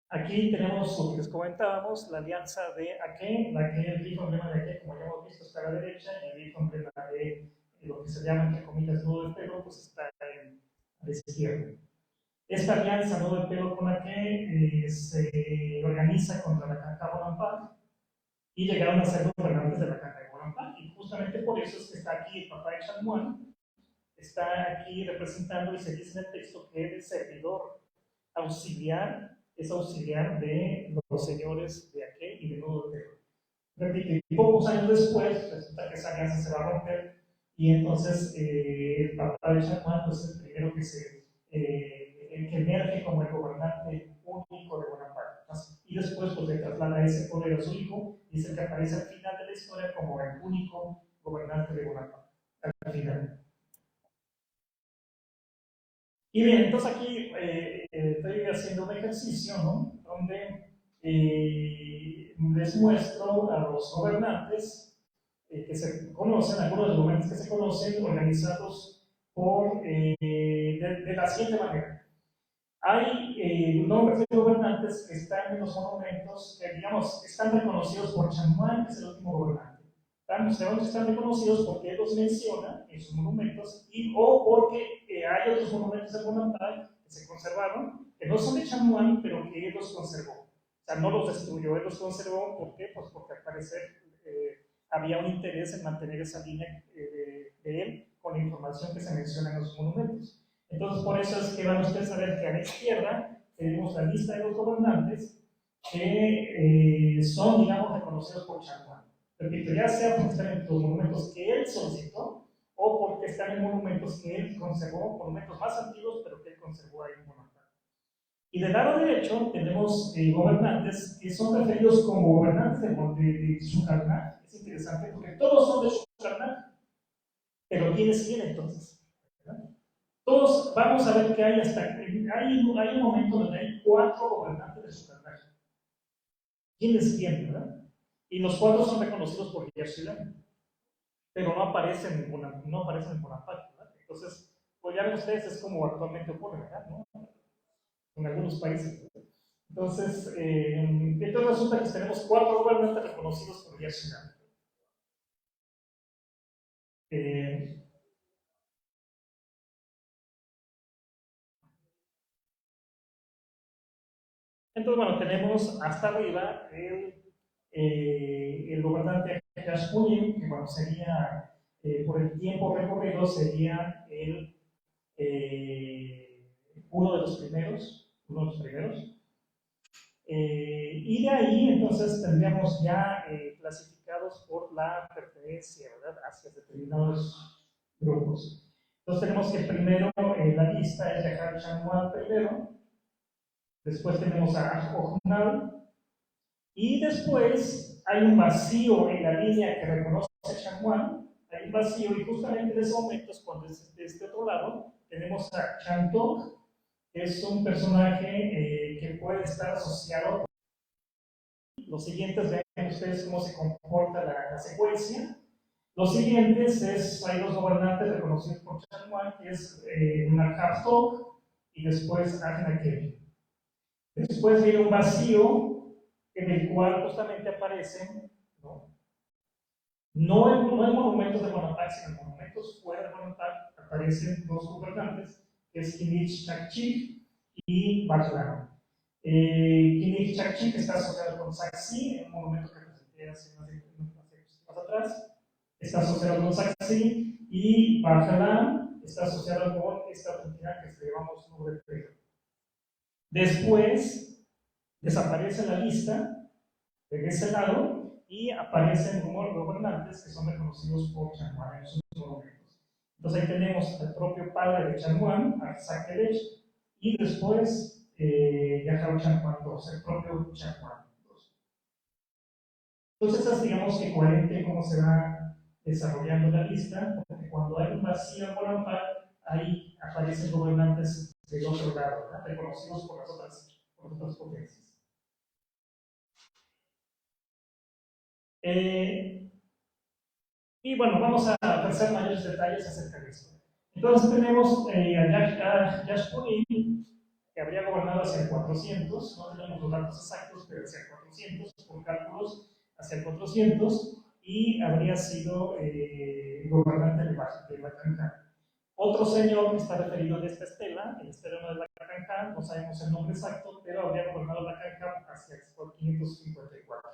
Aquí tenemos lo que les comentábamos, la alianza de Aké, el grifo emblema de Aké, como ya hemos visto, está a la derecha, y el grifo emblema de lo que se llama, entre comillas, nudo del pelo, pues está a la izquierda. Esta alianza, ¿no?, del pelo con Aké se organiza contra la Canja Bonaparte y llegaron a ser gobernantes de la Canja de Bonaparte. Y justamente por eso es que está aquí el papá de Changwon, está aquí representando, y se dice en el texto que el servidor auxiliar es auxiliar de los señores de Aké y de Nodo de Pelo. Repito, y pocos años después resulta que esa alianza se va a romper, y entonces el papá de Changwon pues, es el primero que emerge como el gobernante único de Bonaparte. Y después pues, le traslada ese poder a su hijo, y es el que aparece al final de la historia como el único gobernante de Bonaparte. Al final. Y bien, entonces aquí estoy haciendo un ejercicio, ¿no?, donde les muestro a los gobernantes que se conocen, algunos de los gobernantes que se conocen, organizados de la siguiente manera. Hay nombres de gobernantes que están en los monumentos, que digamos, están reconocidos por Chamuán, que es el último gobernante. Están reconocidos porque él los menciona en sus monumentos, o porque hay otros monumentos de Bonaparte que se conservaron, que no son de Chamuán, pero que él los conservó. O sea, no los destruyó, él los conservó. ¿Por qué? Pues porque al parecer había un interés en mantener esa línea de él con la información que se menciona en los monumentos. Entonces, por eso es que van ustedes a ver que a la izquierda tenemos la lista de los gobernantes que son, digamos, reconocidos por Chamuán. Repito, ya sea porque están en los monumentos que él solicitó o porque están en monumentos que él conservó, monumentos más antiguos, pero que él conservó ahí en Bonaparte. Y del lado derecho tenemos gobernantes que son referidos como gobernantes de Sukarnak. Es interesante porque todos son de Sukarnak, pero ¿quién es quién entonces? ¿Verdad? Todos vamos a ver que hay un momento donde hay 4 gobernantes de Sukarnak. ¿Quién es quién, verdad? Y los 4 son reconocidos por Yershilam, pero no aparecen en Bonaparte, ¿verdad? Entonces, pues ya ven ustedes, es como actualmente ocurre, ¿verdad? ¿No? En algunos países. Entonces, resulta que tenemos 4 gobernantes reconocidos por Yershilam. Entonces, bueno, tenemos hasta arriba el gobernante Yashpunim, que bueno, sería, por el tiempo recorrido, sería uno de los primeros. Y de ahí, entonces, tendríamos ya clasificados por la pertenencia, ¿verdad?, hacia determinados grupos. Entonces, tenemos que primero la lista es Yahar Chamuel primero, después tenemos a Ojnal, y después hay un vacío en la línea que reconoce a Chamuel, hay un vacío, y justamente en ese momento es cuando de este otro lado tenemos a Chantok, que es un personaje que puede estar asociado. Los siguientes, vean ustedes cómo se comporta la secuencia. Los siguientes hay 2 gobernantes reconocidos por Chamuel, que es Nakaftok y después Agnakel. Después viene un vacío en el cual justamente aparecen, no en monumentos de Bonaparte, sino en monumentos fuera de Bonaparte, aparecen 2 gobernantes, que es Kinich Chakchik y Bajlan. Kinich Chakchik está asociado con Saxi, un monumento que presenté hace más atrás, está asociado con Saxi, y Bajlan está asociado con esta otra entidad que se llamamos Nube de Pedro. Después desaparece la lista de ese lado y aparecen gobernantes que son reconocidos por Chamuán en sus monumentos. Entonces ahí tenemos al propio padre de Chamuán, a Sakelech, y después Yahar Chamuán II, el propio Chamuán II. Entonces es, digamos, que coherente cómo se va desarrollando la lista, porque cuando hay un vacío en Bonaparte, ahí aparecen gobernantes del otro lado, ¿verdad?, reconocidos por las otras potencias. Y bueno, vamos a ofrecer mayores detalles acerca de esto. Entonces tenemos a Yashpunim, que habría gobernado hacia el 400, no tenemos los datos exactos, pero hacia el 400, por cálculos, hacia el 400, y habría sido gobernante de Bacanja. Otro señor que está referido en esta estela, el estelano de Bacanja, no sabemos el nombre exacto, pero habría gobernado Bacanja hacia el 554.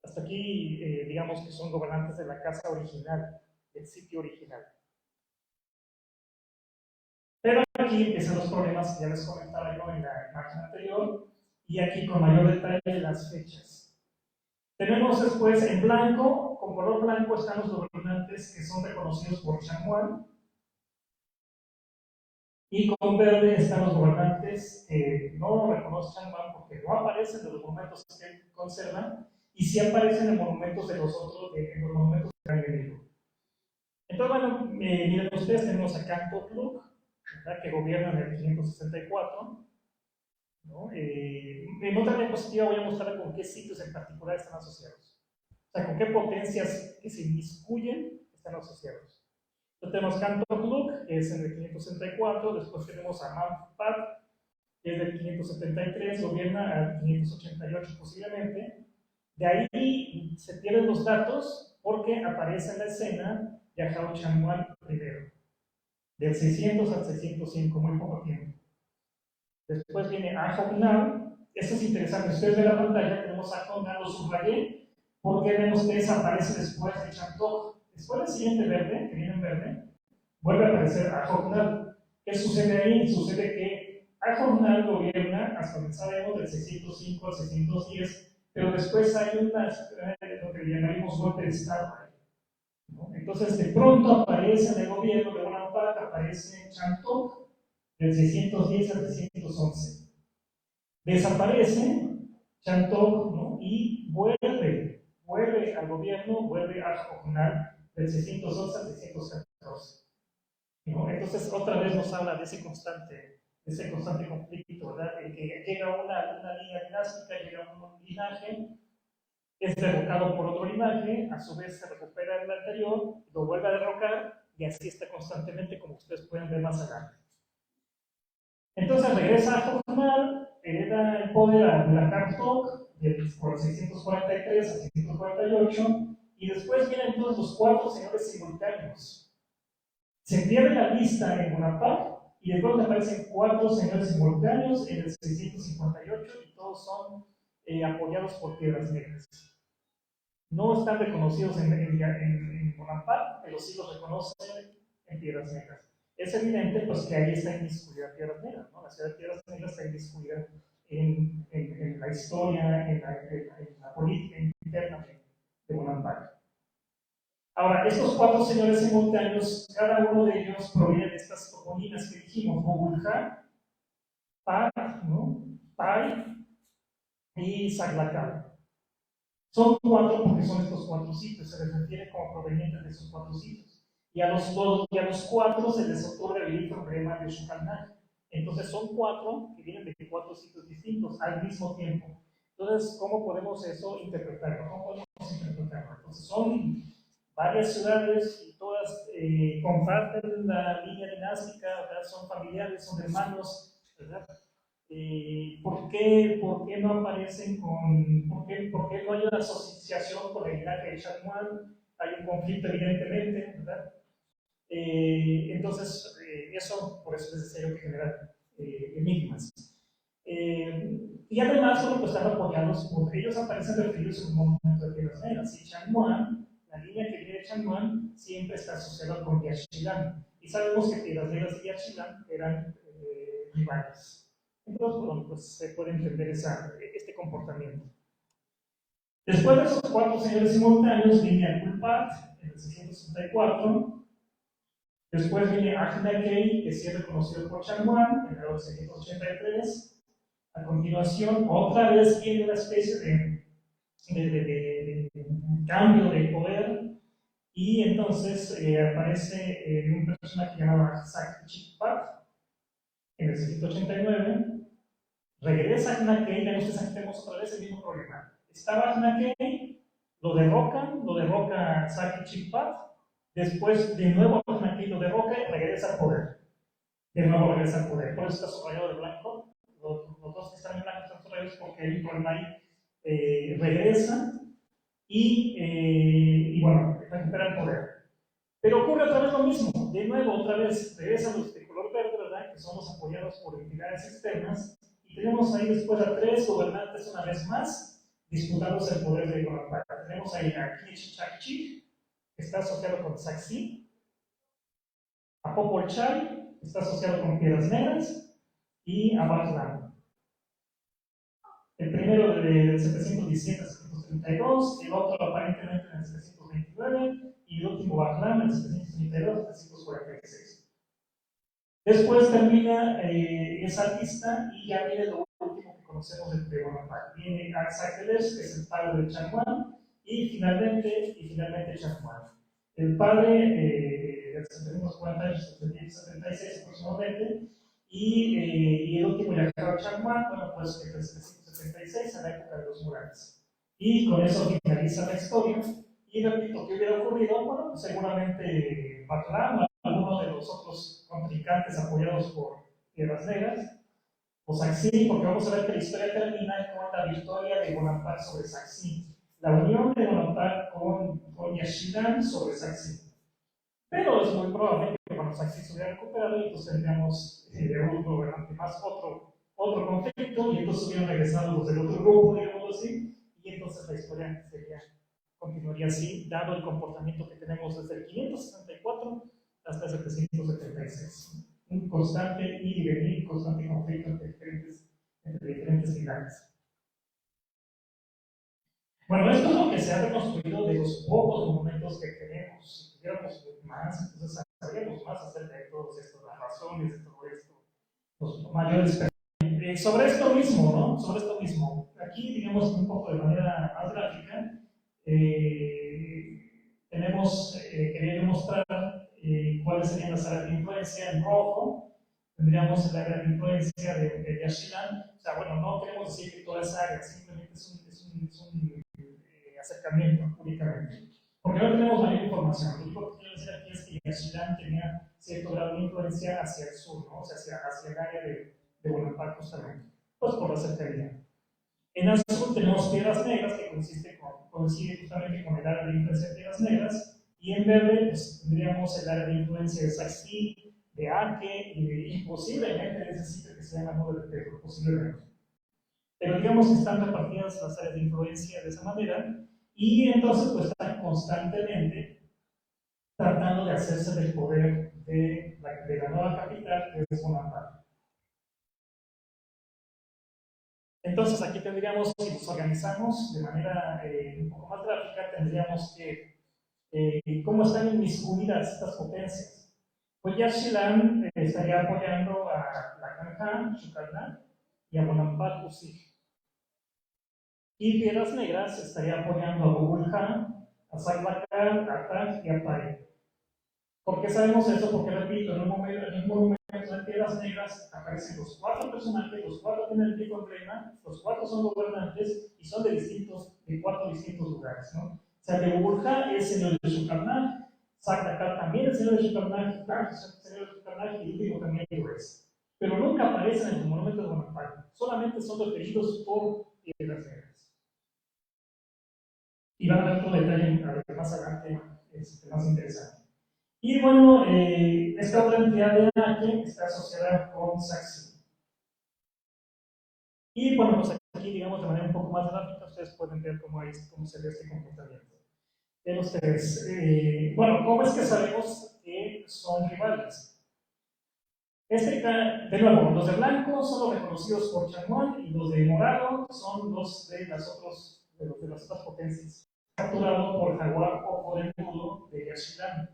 Hasta aquí, digamos que son gobernantes de la casa original, del sitio original. Pero aquí empiezan los problemas que ya les comentaba yo en la imagen anterior, y aquí con mayor detalle las fechas. Tenemos después en blanco, con color blanco, están los gobernantes que son reconocidos por Chamuán, y con verde están los gobernantes que no reconocen Chamuán porque no aparecen en los monumentos que conservan, y sí aparecen en monumentos de los otros, en los monumentos de Gran Enemigo. Entonces, bueno, miren ustedes, tenemos a Kantokluk, que gobierna en el 564. ¿No? En otra diapositiva voy a mostrar con qué sitios en particular están asociados. O sea, con qué potencias que se inmiscuyen están asociados. Entonces tenemos Kantokluk, que es en el 564, después tenemos a Manfat, desde el 573, gobierna al 588 posiblemente. De ahí se pierden los datos porque aparece en la escena Yahao Chanmuan I, del 600 al 605, muy poco tiempo. Después viene Ahognar. Esto es interesante. Ustedes ven la pantalla, tenemos Ahognar, lo subrayé, porque vemos que desaparece después de Chantok. Después del siguiente verde, que viene en verde, vuelve a aparecer Ahognar. ¿Qué sucede ahí? Sucede que Ahognar gobierna, hasta donde sabemos, del 605 al 610, pero después hay lo que llamaremos golpe de Estado. ¿No? Entonces, de pronto aparece en el gobierno de Bonaparte, aparece Chantok, del 610 al 611. Desaparece Chantok, ¿no? Y vuelve al gobierno, vuelve a Ahognar, del 611 al 614. ¿No? Entonces, otra vez nos habla de ese constante conflicto, ¿verdad? En que llega una línea dinástica, llega un linaje, es derrocado por otro linaje, a su vez se recupera el anterior, lo vuelve a derrocar, y así está constantemente, como ustedes pueden ver más adelante. Entonces regresa a Ahognar, hereda el poder a Murakar-Tok, por 643 a 648, y después vienen todos los 4 señores simultáneos. Se pierde la lista en Bonaparte, y después aparecen 4 señores simultáneos en el 658, y todos son apoyados por Piedras Negras. No están reconocidos en Bonaparte, pero sí los reconocen en Piedras Negras. Es evidente pues, que ahí está inmiscuida Piedras Negras, ¿no? La ciudad de Piedras Negras está inmiscuida en la historia, en la política interna de Bonaparte. Ahora, estos 4 señores simultáneos, cada uno de ellos proviene de estas toponinas que dijimos, Bogulja, Pai, ¿no? Pai y Saglacán. Son 4 porque son estos 4 sitios, se les refiere como provenientes de esos 4 sitios. Y a los 4 se les otorga el emblema de Shukalnak. Entonces son 4 que vienen de 4 sitios distintos al mismo tiempo. Entonces, ¿cómo podemos eso interpretarlo? ¿Cómo podemos interpretarlo? Entonces son varias ciudades y todas comparten la línea dinástica, ¿verdad? Son familiares, son hermanos, ¿verdad? ¿Por qué no aparecen por qué no hay una asociación con el linaje de Chanmuan? Hay un conflicto evidentemente, ¿verdad? Entonces, por eso les decía yo que genera enigmas. Y además, bueno, pues están apoyados por ellos, aparecen referidos en un momento de Piedras Negras. Y Chanmuan, la línea que viene de Chanmuan, siempre está asociada con Yaxchilán. Y sabemos que Piedras Negras y Yaxchilán eran rivales. Entonces, bueno, pues se puede entender este comportamiento. Después de esos 4 señores simultáneos, viene Akulpat en el 664. Después viene Ahnakei, que sí es reconocido por Chanmuan, en el 683. A continuación, otra vez viene una especie de cambio de poder, y entonces aparece un personaje llamado Sakchikpat en el 689. Regresa Ahnakei, ya nosotros tenemos otra vez el mismo problema. Estaba Ahnakei, lo derroca Sakchikpat, después de nuevo Ahnakei lo derroca y regresa al poder. De nuevo regresa al poder. Por eso está subrayado de blanco. Los 2 que están en blanco están subrayados porque hay un problema ahí. Regresa y bueno, recupera el poder. Pero ocurre otra vez lo mismo. De nuevo, otra vez regresan los de color verde, ¿verdad? Que somos apoyados por entidades externas. Y tenemos ahí después a 3 gobernantes una vez más disputándose el poder de Bonaparte. Tenemos ahí a Kichchakchik, que está asociado con Saxi, a Popolchay, que está asociado con Piedras Negras, y a Batlam. El primero del 717 a 732, el otro aparentemente en el 729, y el último Batlam en el 732 a 746. Después termina esa lista y ya viene lo último que conocemos de Bonaparte. Viene Arsakeles, que es el padre de Chanmuan, y finalmente Chanmuan. El padre de 740 años, 776 aproximadamente, y el último Yahao Chanmuan, bueno, pues en el 776, en la época de los murales. Y con eso finaliza la historia. Y repito, ¿qué hubiera ocurrido? Bueno, pues seguramente Batlam, algunos de los otros contrincantes apoyados por Piedras Negras, o Saxí, porque vamos a ver que la historia termina con la victoria de Bonaparte sobre Saxí, la unión de Bonaparte con Yaxchilán sobre Saxí. Pero es muy probable que cuando Saxí se hubiera recuperado, y entonces tendríamos un gobernante más, otro conflicto, y entonces hubieran regresado los del otro grupo, digamos así, y entonces la historia continuaría así, dado el comportamiento que tenemos desde el 564 hasta el 776. Un constante ir y venir, constante conflicto entre diferentes finales. Bueno, esto es lo que se ha reconstruido de los pocos monumentos que tenemos. Si tuviéramos más, entonces sabríamos más acerca de todas estas razones, de todo esto, los mayores. Sobre esto mismo, ¿no? Sobre esto mismo. Aquí, digamos, un poco de manera más gráfica, quería demostrar cuáles serían las áreas de influencia. En rojo tendríamos el área de influencia de Yaxchilán. O sea, bueno, no queremos decir que toda esa área, simplemente es un acercamiento únicamente. Porque no tenemos mayor información. Lo único que quiero decir aquí es que Yaxchilán tenía cierto grado de influencia hacia el sur, ¿no? O sea, hacia el área de Bonaparte justamente, pues por la cercanía. En azul tenemos Piedras Negras, que coincide justamente con el área de influencia de Piedras Negras, y en verde pues, tendríamos el área de influencia de Saxí, de Arque, y posiblemente de ese sitio que se llama Nudo de Pedro, posiblemente. Pero digamos que están repartidas las áreas de influencia de esa manera, y entonces pues están constantemente tratando de hacerse del poder de la nueva capital, que es Bonaparte. Entonces aquí tendríamos, si nos organizamos de manera un poco más gráfica, tendríamos que, ¿cómo están inmiscuidas estas potencias? Pues Yaxchilán estaría apoyando a la Canja, Chucalná, y a Bonaparte Usig. Y Piedras Negras estaría apoyando a Bugulja, a Saclacal, a Taj y a Pai. ¿Por qué sabemos eso? Porque, repito, en un momento de Piedras Negras aparecen los 4 personajes, los 4 tienen el mismo emblema, los 4 son gobernantes y son de 4 distintos lugares, ¿no? O sea, de Bugulja es señor de Chucalná, Saclacal también es señor de Chucalná, Taj es señor de Chucalná y el último también lo es. Pero nunca aparecen en los monumentos de Bonaparte, solamente son referidos por Piedras Negras. Y van a ver todo detalle más adelante, más interesante. Y bueno, esta otra entidad de Arque está asociada con Saxí. Y bueno, pues aquí, digamos, de manera un poco más gráfica, ustedes pueden ver cómo se ve este comportamiento. Ven ustedes, bueno, ¿cómo es que sabemos que son rivales? De nuevo, los de blanco son los reconocidos por Chanuán y los de morado son los de las otras potencias. Capturado por Jaguar o por el nudo de Yaxchilán.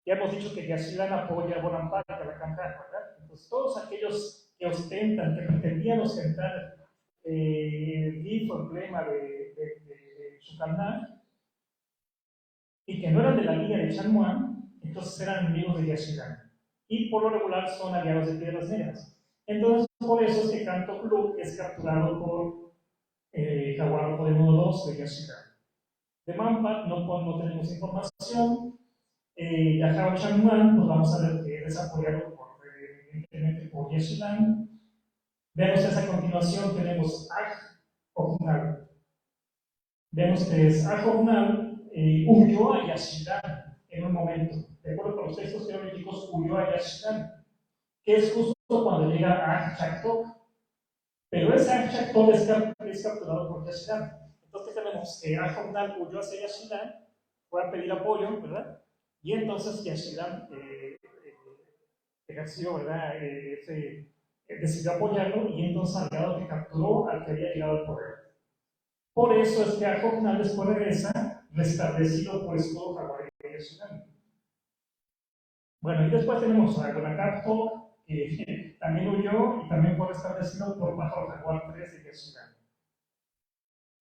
Ya hemos dicho que Yaxchilán apoya a Bonaparte, a la Canja, ¿verdad? Entonces, todos aquellos que ostentan, que pretendían ostentar el grifo, emblema de Chucalná, y que no eran de la línea de Chanuán, entonces eran enemigos de Yaxchilán. Y por lo regular son aliados de Piedras Negras. Entonces, por eso es que Canto Club es capturado por Jaguar o de Nudo 2 de Yaxchilán. De Mampat no tenemos información. Yahao Changman, pues vamos a ver que es apoyado evidentemente por Yaxchilán. Vemos que a continuación tenemos Aj Ognal. Vemos que es Aj Ognal huyó a Yaxchilán en un momento. De acuerdo con los textos teológicos, huyó a Yaxchilán, que es justo cuando llega a Aj Chactoc. Pero ese Aj Chactoc es capturado por Yaxchilán. Entonces tenemos que Aj Ognal huyó hacia Yaxchilán, fue a pedir apoyo, ¿verdad? Y entonces Yaxchilán ejerció, ¿verdad? Decidió apoyarlo y entonces al grado que capturó al que había llegado al poder. Por eso es que Aj Ognal después regresa restablecido por escudo Jaguar y Yaxchilán. Bueno, y después tenemos a Bonacapto, que también huyó y también fue restablecido por Bajo Jaguar 3 de Yaxchilán.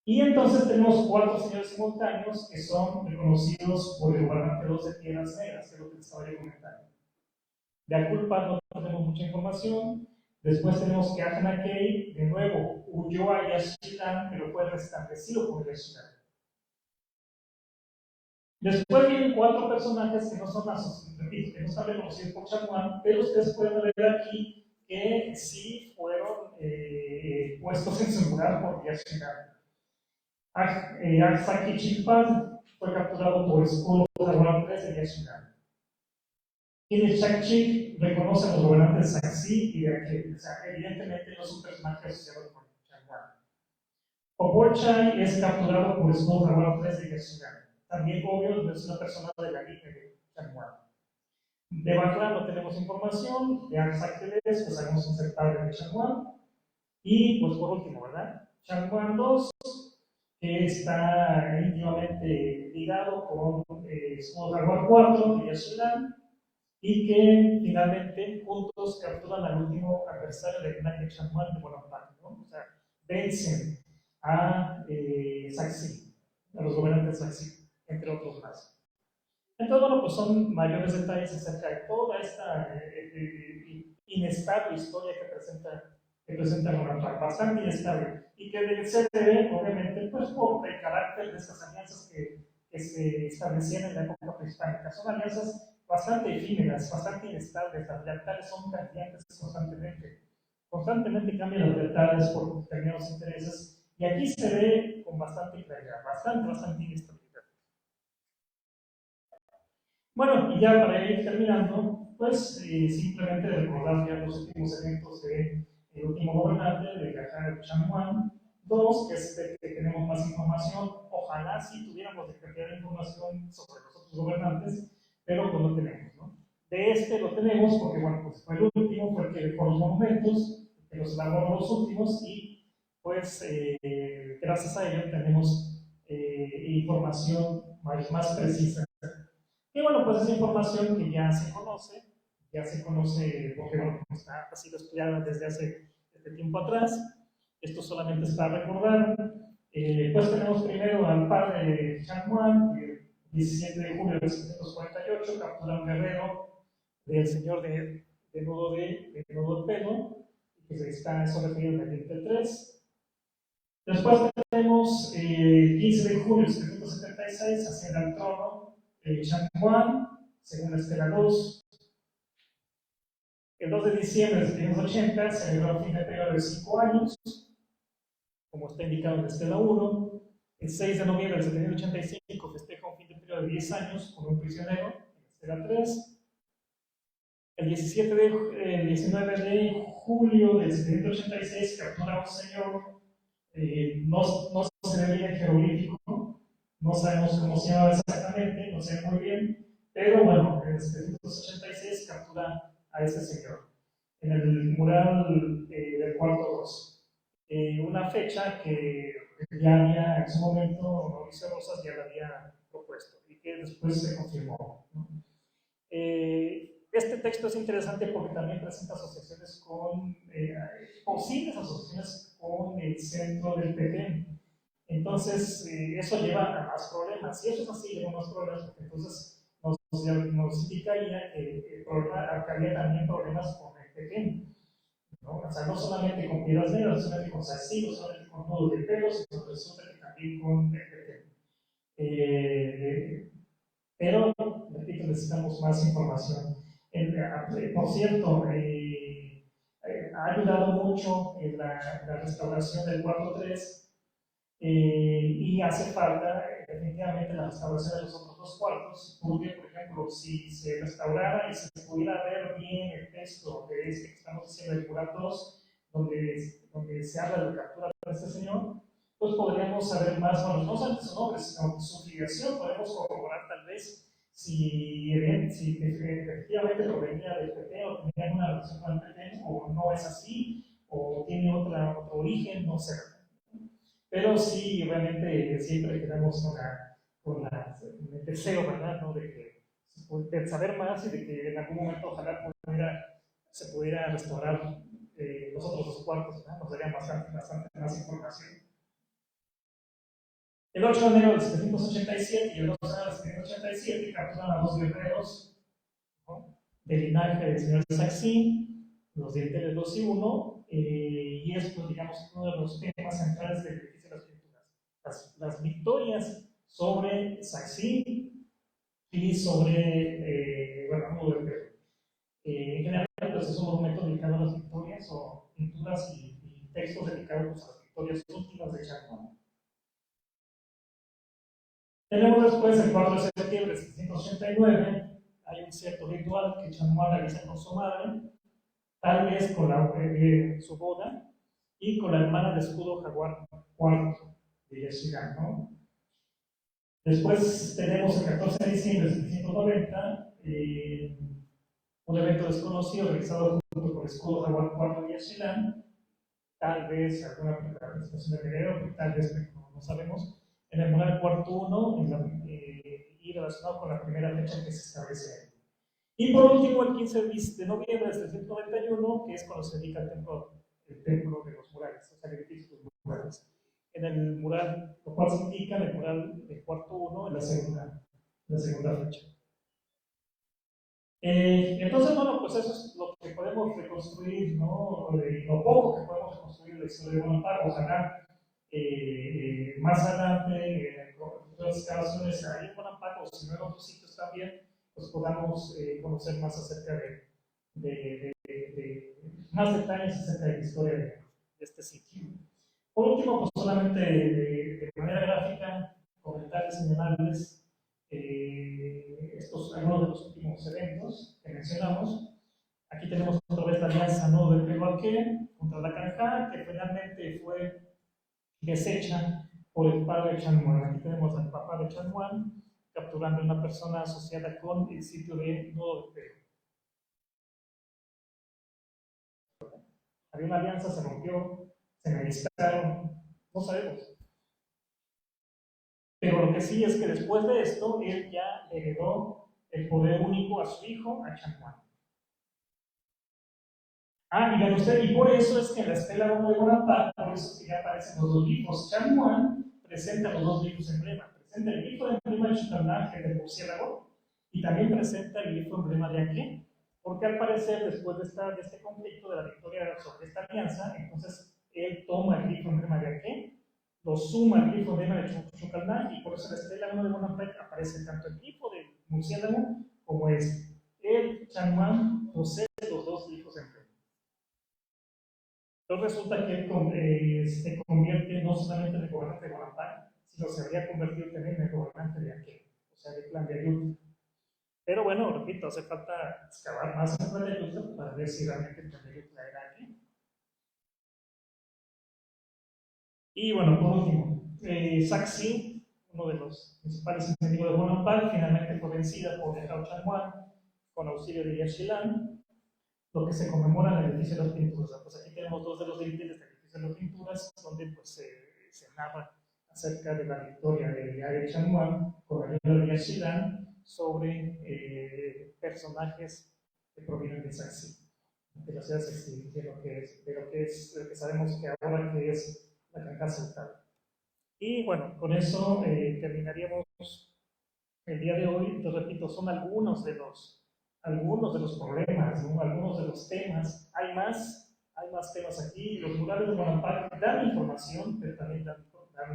Y entonces tenemos 4 señores simultáneos que son reconocidos por el gobernante 2 de Piedras Negras, que es lo que estaba yo comentando. De Aculpa no tenemos mucha información. Después tenemos que Ajanakei, de nuevo, huyó a Yaxchilán, pero fue restablecido por Yaxchilán. Después vienen 4 personajes que no son repito, que no están reconocidos por Chanuán, pero ustedes pueden ver aquí que sí fueron puestos en su lugar por Díaz Chilán. Aksaki Chilpad fue capturado por escudos de Abraham III de Díaz Chilán. Y Chakchik reconoce a los gobernantes de Saxí y de Aquel. O sea, evidentemente no es un personaje asociado con Changwan. Oporchay es capturado por escudos de Abraham III de Díaz Chilán. También, obvio, no es una persona de la línea de Changwan. De Bakla no tenemos información, de Axaqueles, pues sabemos que es el padre de Changwan. Y, pues por último, ¿verdad? Changwan II, que está íntimamente ligado con Smodarwar IV de Yasulan, y que finalmente juntos capturan al último adversario de Gnaque Changwan de Bonaparte, ¿no? O sea, vencen a Saxi, a los gobernantes de Saxi, entre otros más. Entonces, bueno, pues son mayores detalles acerca de toda esta inestable historia que presenta Bonaparte, bastante inestable, y que se debe, obviamente, pues por el carácter de estas alianzas que se establecían en la época prehispánica. Son alianzas bastante efímeras, bastante inestables, las lealtades son cambiantes constantemente cambian las lealtades por determinados intereses, y aquí se ve con bastante claridad, bastante inestabilidad. Bueno, y ya para ir terminando, pues simplemente recordar ya los últimos eventos del último gobernante, de Gajah Changwan II, que es el que tenemos más información. Ojalá sí tuviéramos de cantidad de información sobre los otros gobernantes, pero pues no tenemos, ¿no? De este lo tenemos porque, bueno, pues fue el último, fue el que dejó los monumentos, que los elaboró los últimos, y pues gracias a ello tenemos información más precisa. Y bueno, pues esa información que ya se conoce porque bueno, ha sido estudiada desde hace tiempo atrás. Esto solamente es para recordar. Pues tenemos primero al padre de Changwan, que el 17 de julio de 1748 captura a un guerrero del señor de Nudo de Pelo, que está eso referido en el 23. Después tenemos 15 de julio de 1776, asciende al trono Changwan, según la Estela 2. El 2 de diciembre de 1780 se celebró el fin de periodo de 5 años, como está indicado en la Estela 1. El 6 de noviembre de 1785 festeja un fin de periodo de 10 años con un prisionero, en la Estela 3. El 19 de julio de 1786 captura a un señor, no se ve bien el jeroglífico, no sabemos cómo se llama exactamente, no sé muy bien, pero bueno, en 1786 captura a ese señor en el mural del cuarto 2. Una fecha que ya había en su momento Mauricio Rosas ya la había propuesto y que después se confirmó, ¿no? Este texto es interesante porque también presenta asociaciones posibles asociaciones con el centro del Petén. Entonces, eso lleva a más problemas. Y eso es así, lleva a más problemas porque entonces nos indicaría que habría también problemas con el Petén, ¿no? O sea, no solamente con piedras negras, no solamente con Saxí, no solamente con nudos de pelo, sino resulta que también con el Petén. Pero, repito, necesitamos más información. Por cierto, ha ayudado mucho en la restauración del 4.3 y hace falta definitivamente la restauración de los otros dos cuartos, porque, por ejemplo, si se restaurara y se pudiera ver bien el texto de este que estamos haciendo el mural 2, donde se habla de la captura de este señor, pues podríamos saber más, bueno, no solamente su nombre, sino su filiación. Podemos corroborar tal vez si efectivamente provenía del PT o tenía alguna relación con el PT, o no es así, o tiene otro origen, no sé. Pero sí, realmente siempre quedamos con el deseo, ¿verdad?, ¿no?, de saber más y de que en algún momento ojalá se pudiera restaurar los otros dos cuartos, ¿no? Nos darían bastante más información. El 8 de enero de 1787 y el 2 de enero de 1787 capturan a dos guerreros, ¿no?, del linaje del señor Saxí, los dinteles 2 y 1, y es, pues, digamos, uno de los temas centrales del edificio de las pinturas. Las victorias sobre Saxí y sobre, bueno, Nudo de Pelo. En general, pues, es un monumento dedicado a las victorias imágenes o pinturas y textos dedicados a las victorias últimas de Chang'an. Tenemos después el 4 de septiembre de 789, hay un cierto ritual que Chang'an realiza con su madre, tal vez con su boda, y con la hermana de escudo Jaguar IV de Yeshigan, ¿no? Después tenemos el 14 de diciembre de 790, un evento desconocido realizado junto con el escudo Jaguar IV de Yeshigan, tal vez alguna presentación de video, tal vez no sabemos, en el mural cuarto 1 y relacionado con la primera fecha que se establece ahí. Y por último, el 15 de noviembre de 791, que es cuando se dedica el templo de los murales, o sea, el edificio de los murales. En el mural, lo cual se indica en el mural del cuarto 1 en la segunda fecha. Entonces, bueno, pues eso es lo que podemos reconstruir, ¿no? Lo poco que podemos reconstruir de la historia de Bonaparte. Ojalá más adelante, con otras excavaciones ahí en Bonaparte, o si no en otros sitios también, pues podamos conocer más acerca de más detalles acerca de la historia de este sitio. Por último, pues solamente de manera gráfica, comentar y señalarles algunos de los últimos eventos que mencionamos. Aquí tenemos otra vez la alianza, ¿no?, de Peluaque contra la Canja, que finalmente fue deshecha por el padre de Chang'an. Aquí tenemos al papá de Chang'an capturando a una persona asociada con el sitio de Nudo de Pelo. Había una alianza, se rompió, se enemistaron, no sabemos. Pero lo que sí es que después de esto, él ya heredó el poder único a su hijo, a Chang'an. Digan ustedes, y por eso es que en la estela 1 de Bonaparte, por eso es que ya aparecen los dos glifos. Chang'an presenta los dos glifos emblema. Presenta el glifo de emblema de Chucalná, que es del murciélago, y también presenta el glifo emblema de Aqué, porque al parecer, después de este conflicto, de la victoria sobre esta alianza, entonces él toma el glifo emblema de Aqué, lo suma al glifo emblema de Chucalná, y por eso en la estela 1 de Bonaparte aparece tanto el glifo del murciélago como este. El Chang'an posee los dos glifos emblema. Entonces resulta que él se convierte no solamente en el gobernante de Bonaparte, sino se habría convertido también en el gobernante de Aquel, o sea, del clan de Ayutla. Pero bueno, repito, hace falta excavar más en el clan de Ayutla para ver si realmente el clan de Ayutla era Aquel. Y bueno, por último, Saxi, uno de los principales enemigos de Bonaparte, finalmente fue vencida por Jao Chang'an con auxilio de Yaxchilán, lo que se conmemora en el edificio de las pinturas. Pues aquí tenemos dos de los dinteles del edificio de las pinturas, donde pues, se narra acerca de la victoria de Yare Chang'an con ayuda de Yaxchilán sobre personajes que provienen de Saxi, de la ciudad de Saxi, de lo que sabemos que ahora que es la Canja Central. Y bueno, con eso terminaríamos el día de hoy. Te repito, son algunos de los problemas, ¿no?, algunos de los temas. Hay más temas aquí. Los murales de Bonaparte dan información, pero también dan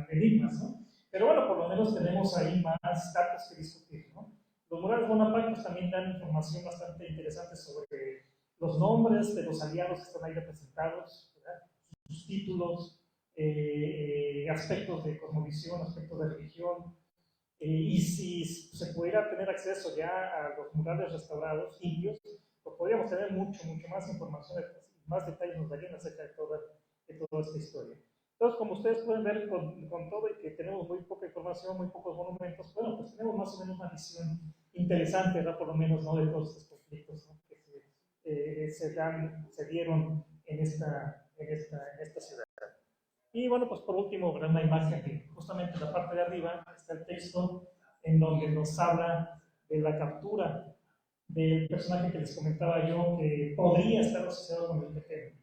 enigmas, ¿no? Pero bueno, por lo menos tenemos ahí más datos que discutir, ¿no? Los murales de Bonaparte pues, también dan información bastante interesante sobre los nombres de los aliados que están ahí representados, ¿verdad?, sus títulos, aspectos de cosmovisión, aspectos de religión. Y si se pudiera tener acceso ya a los murales restaurados indios, pues podríamos tener mucho más información, más detalles nos darían acerca de toda esta historia. Entonces, como ustedes pueden ver, con todo y que tenemos muy poca información, muy pocos monumentos, bueno, pues tenemos más o menos una visión interesante, ¿verdad?, por lo menos, ¿no?, de todos estos conflictos, ¿no?, que se dieron en esta ciudad. Y bueno, pues por último, verán la imagen que justamente en la parte de arriba está el texto en donde nos habla de la captura del personaje que les comentaba yo, que podría estar asociado con el PT,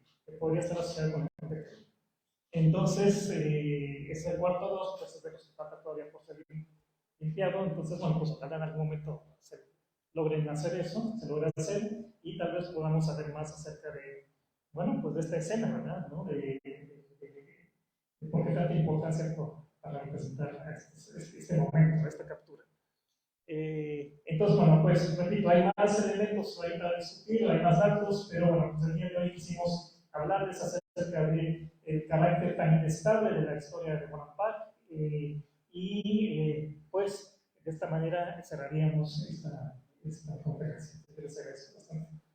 Entonces, es el cuarto 2, pues es de los que falta todavía por ser limpiado. Entonces, bueno, pues ojalá en algún momento se logren hacer eso, se logre hacer, y tal vez podamos saber más acerca de, bueno, pues de esta escena, ¿verdad?, ¿no?, de por qué tanta importancia para representar este momento, esta captura. Entonces, bueno, pues repito, hay más elementos ahí para discutir, hay más datos, pero bueno, pues el día de hoy quisimos hablarles acerca del carácter tan inestable de la historia de Bonampak, pues de esta manera cerraríamos esta conferencia. Les agradezco bastante.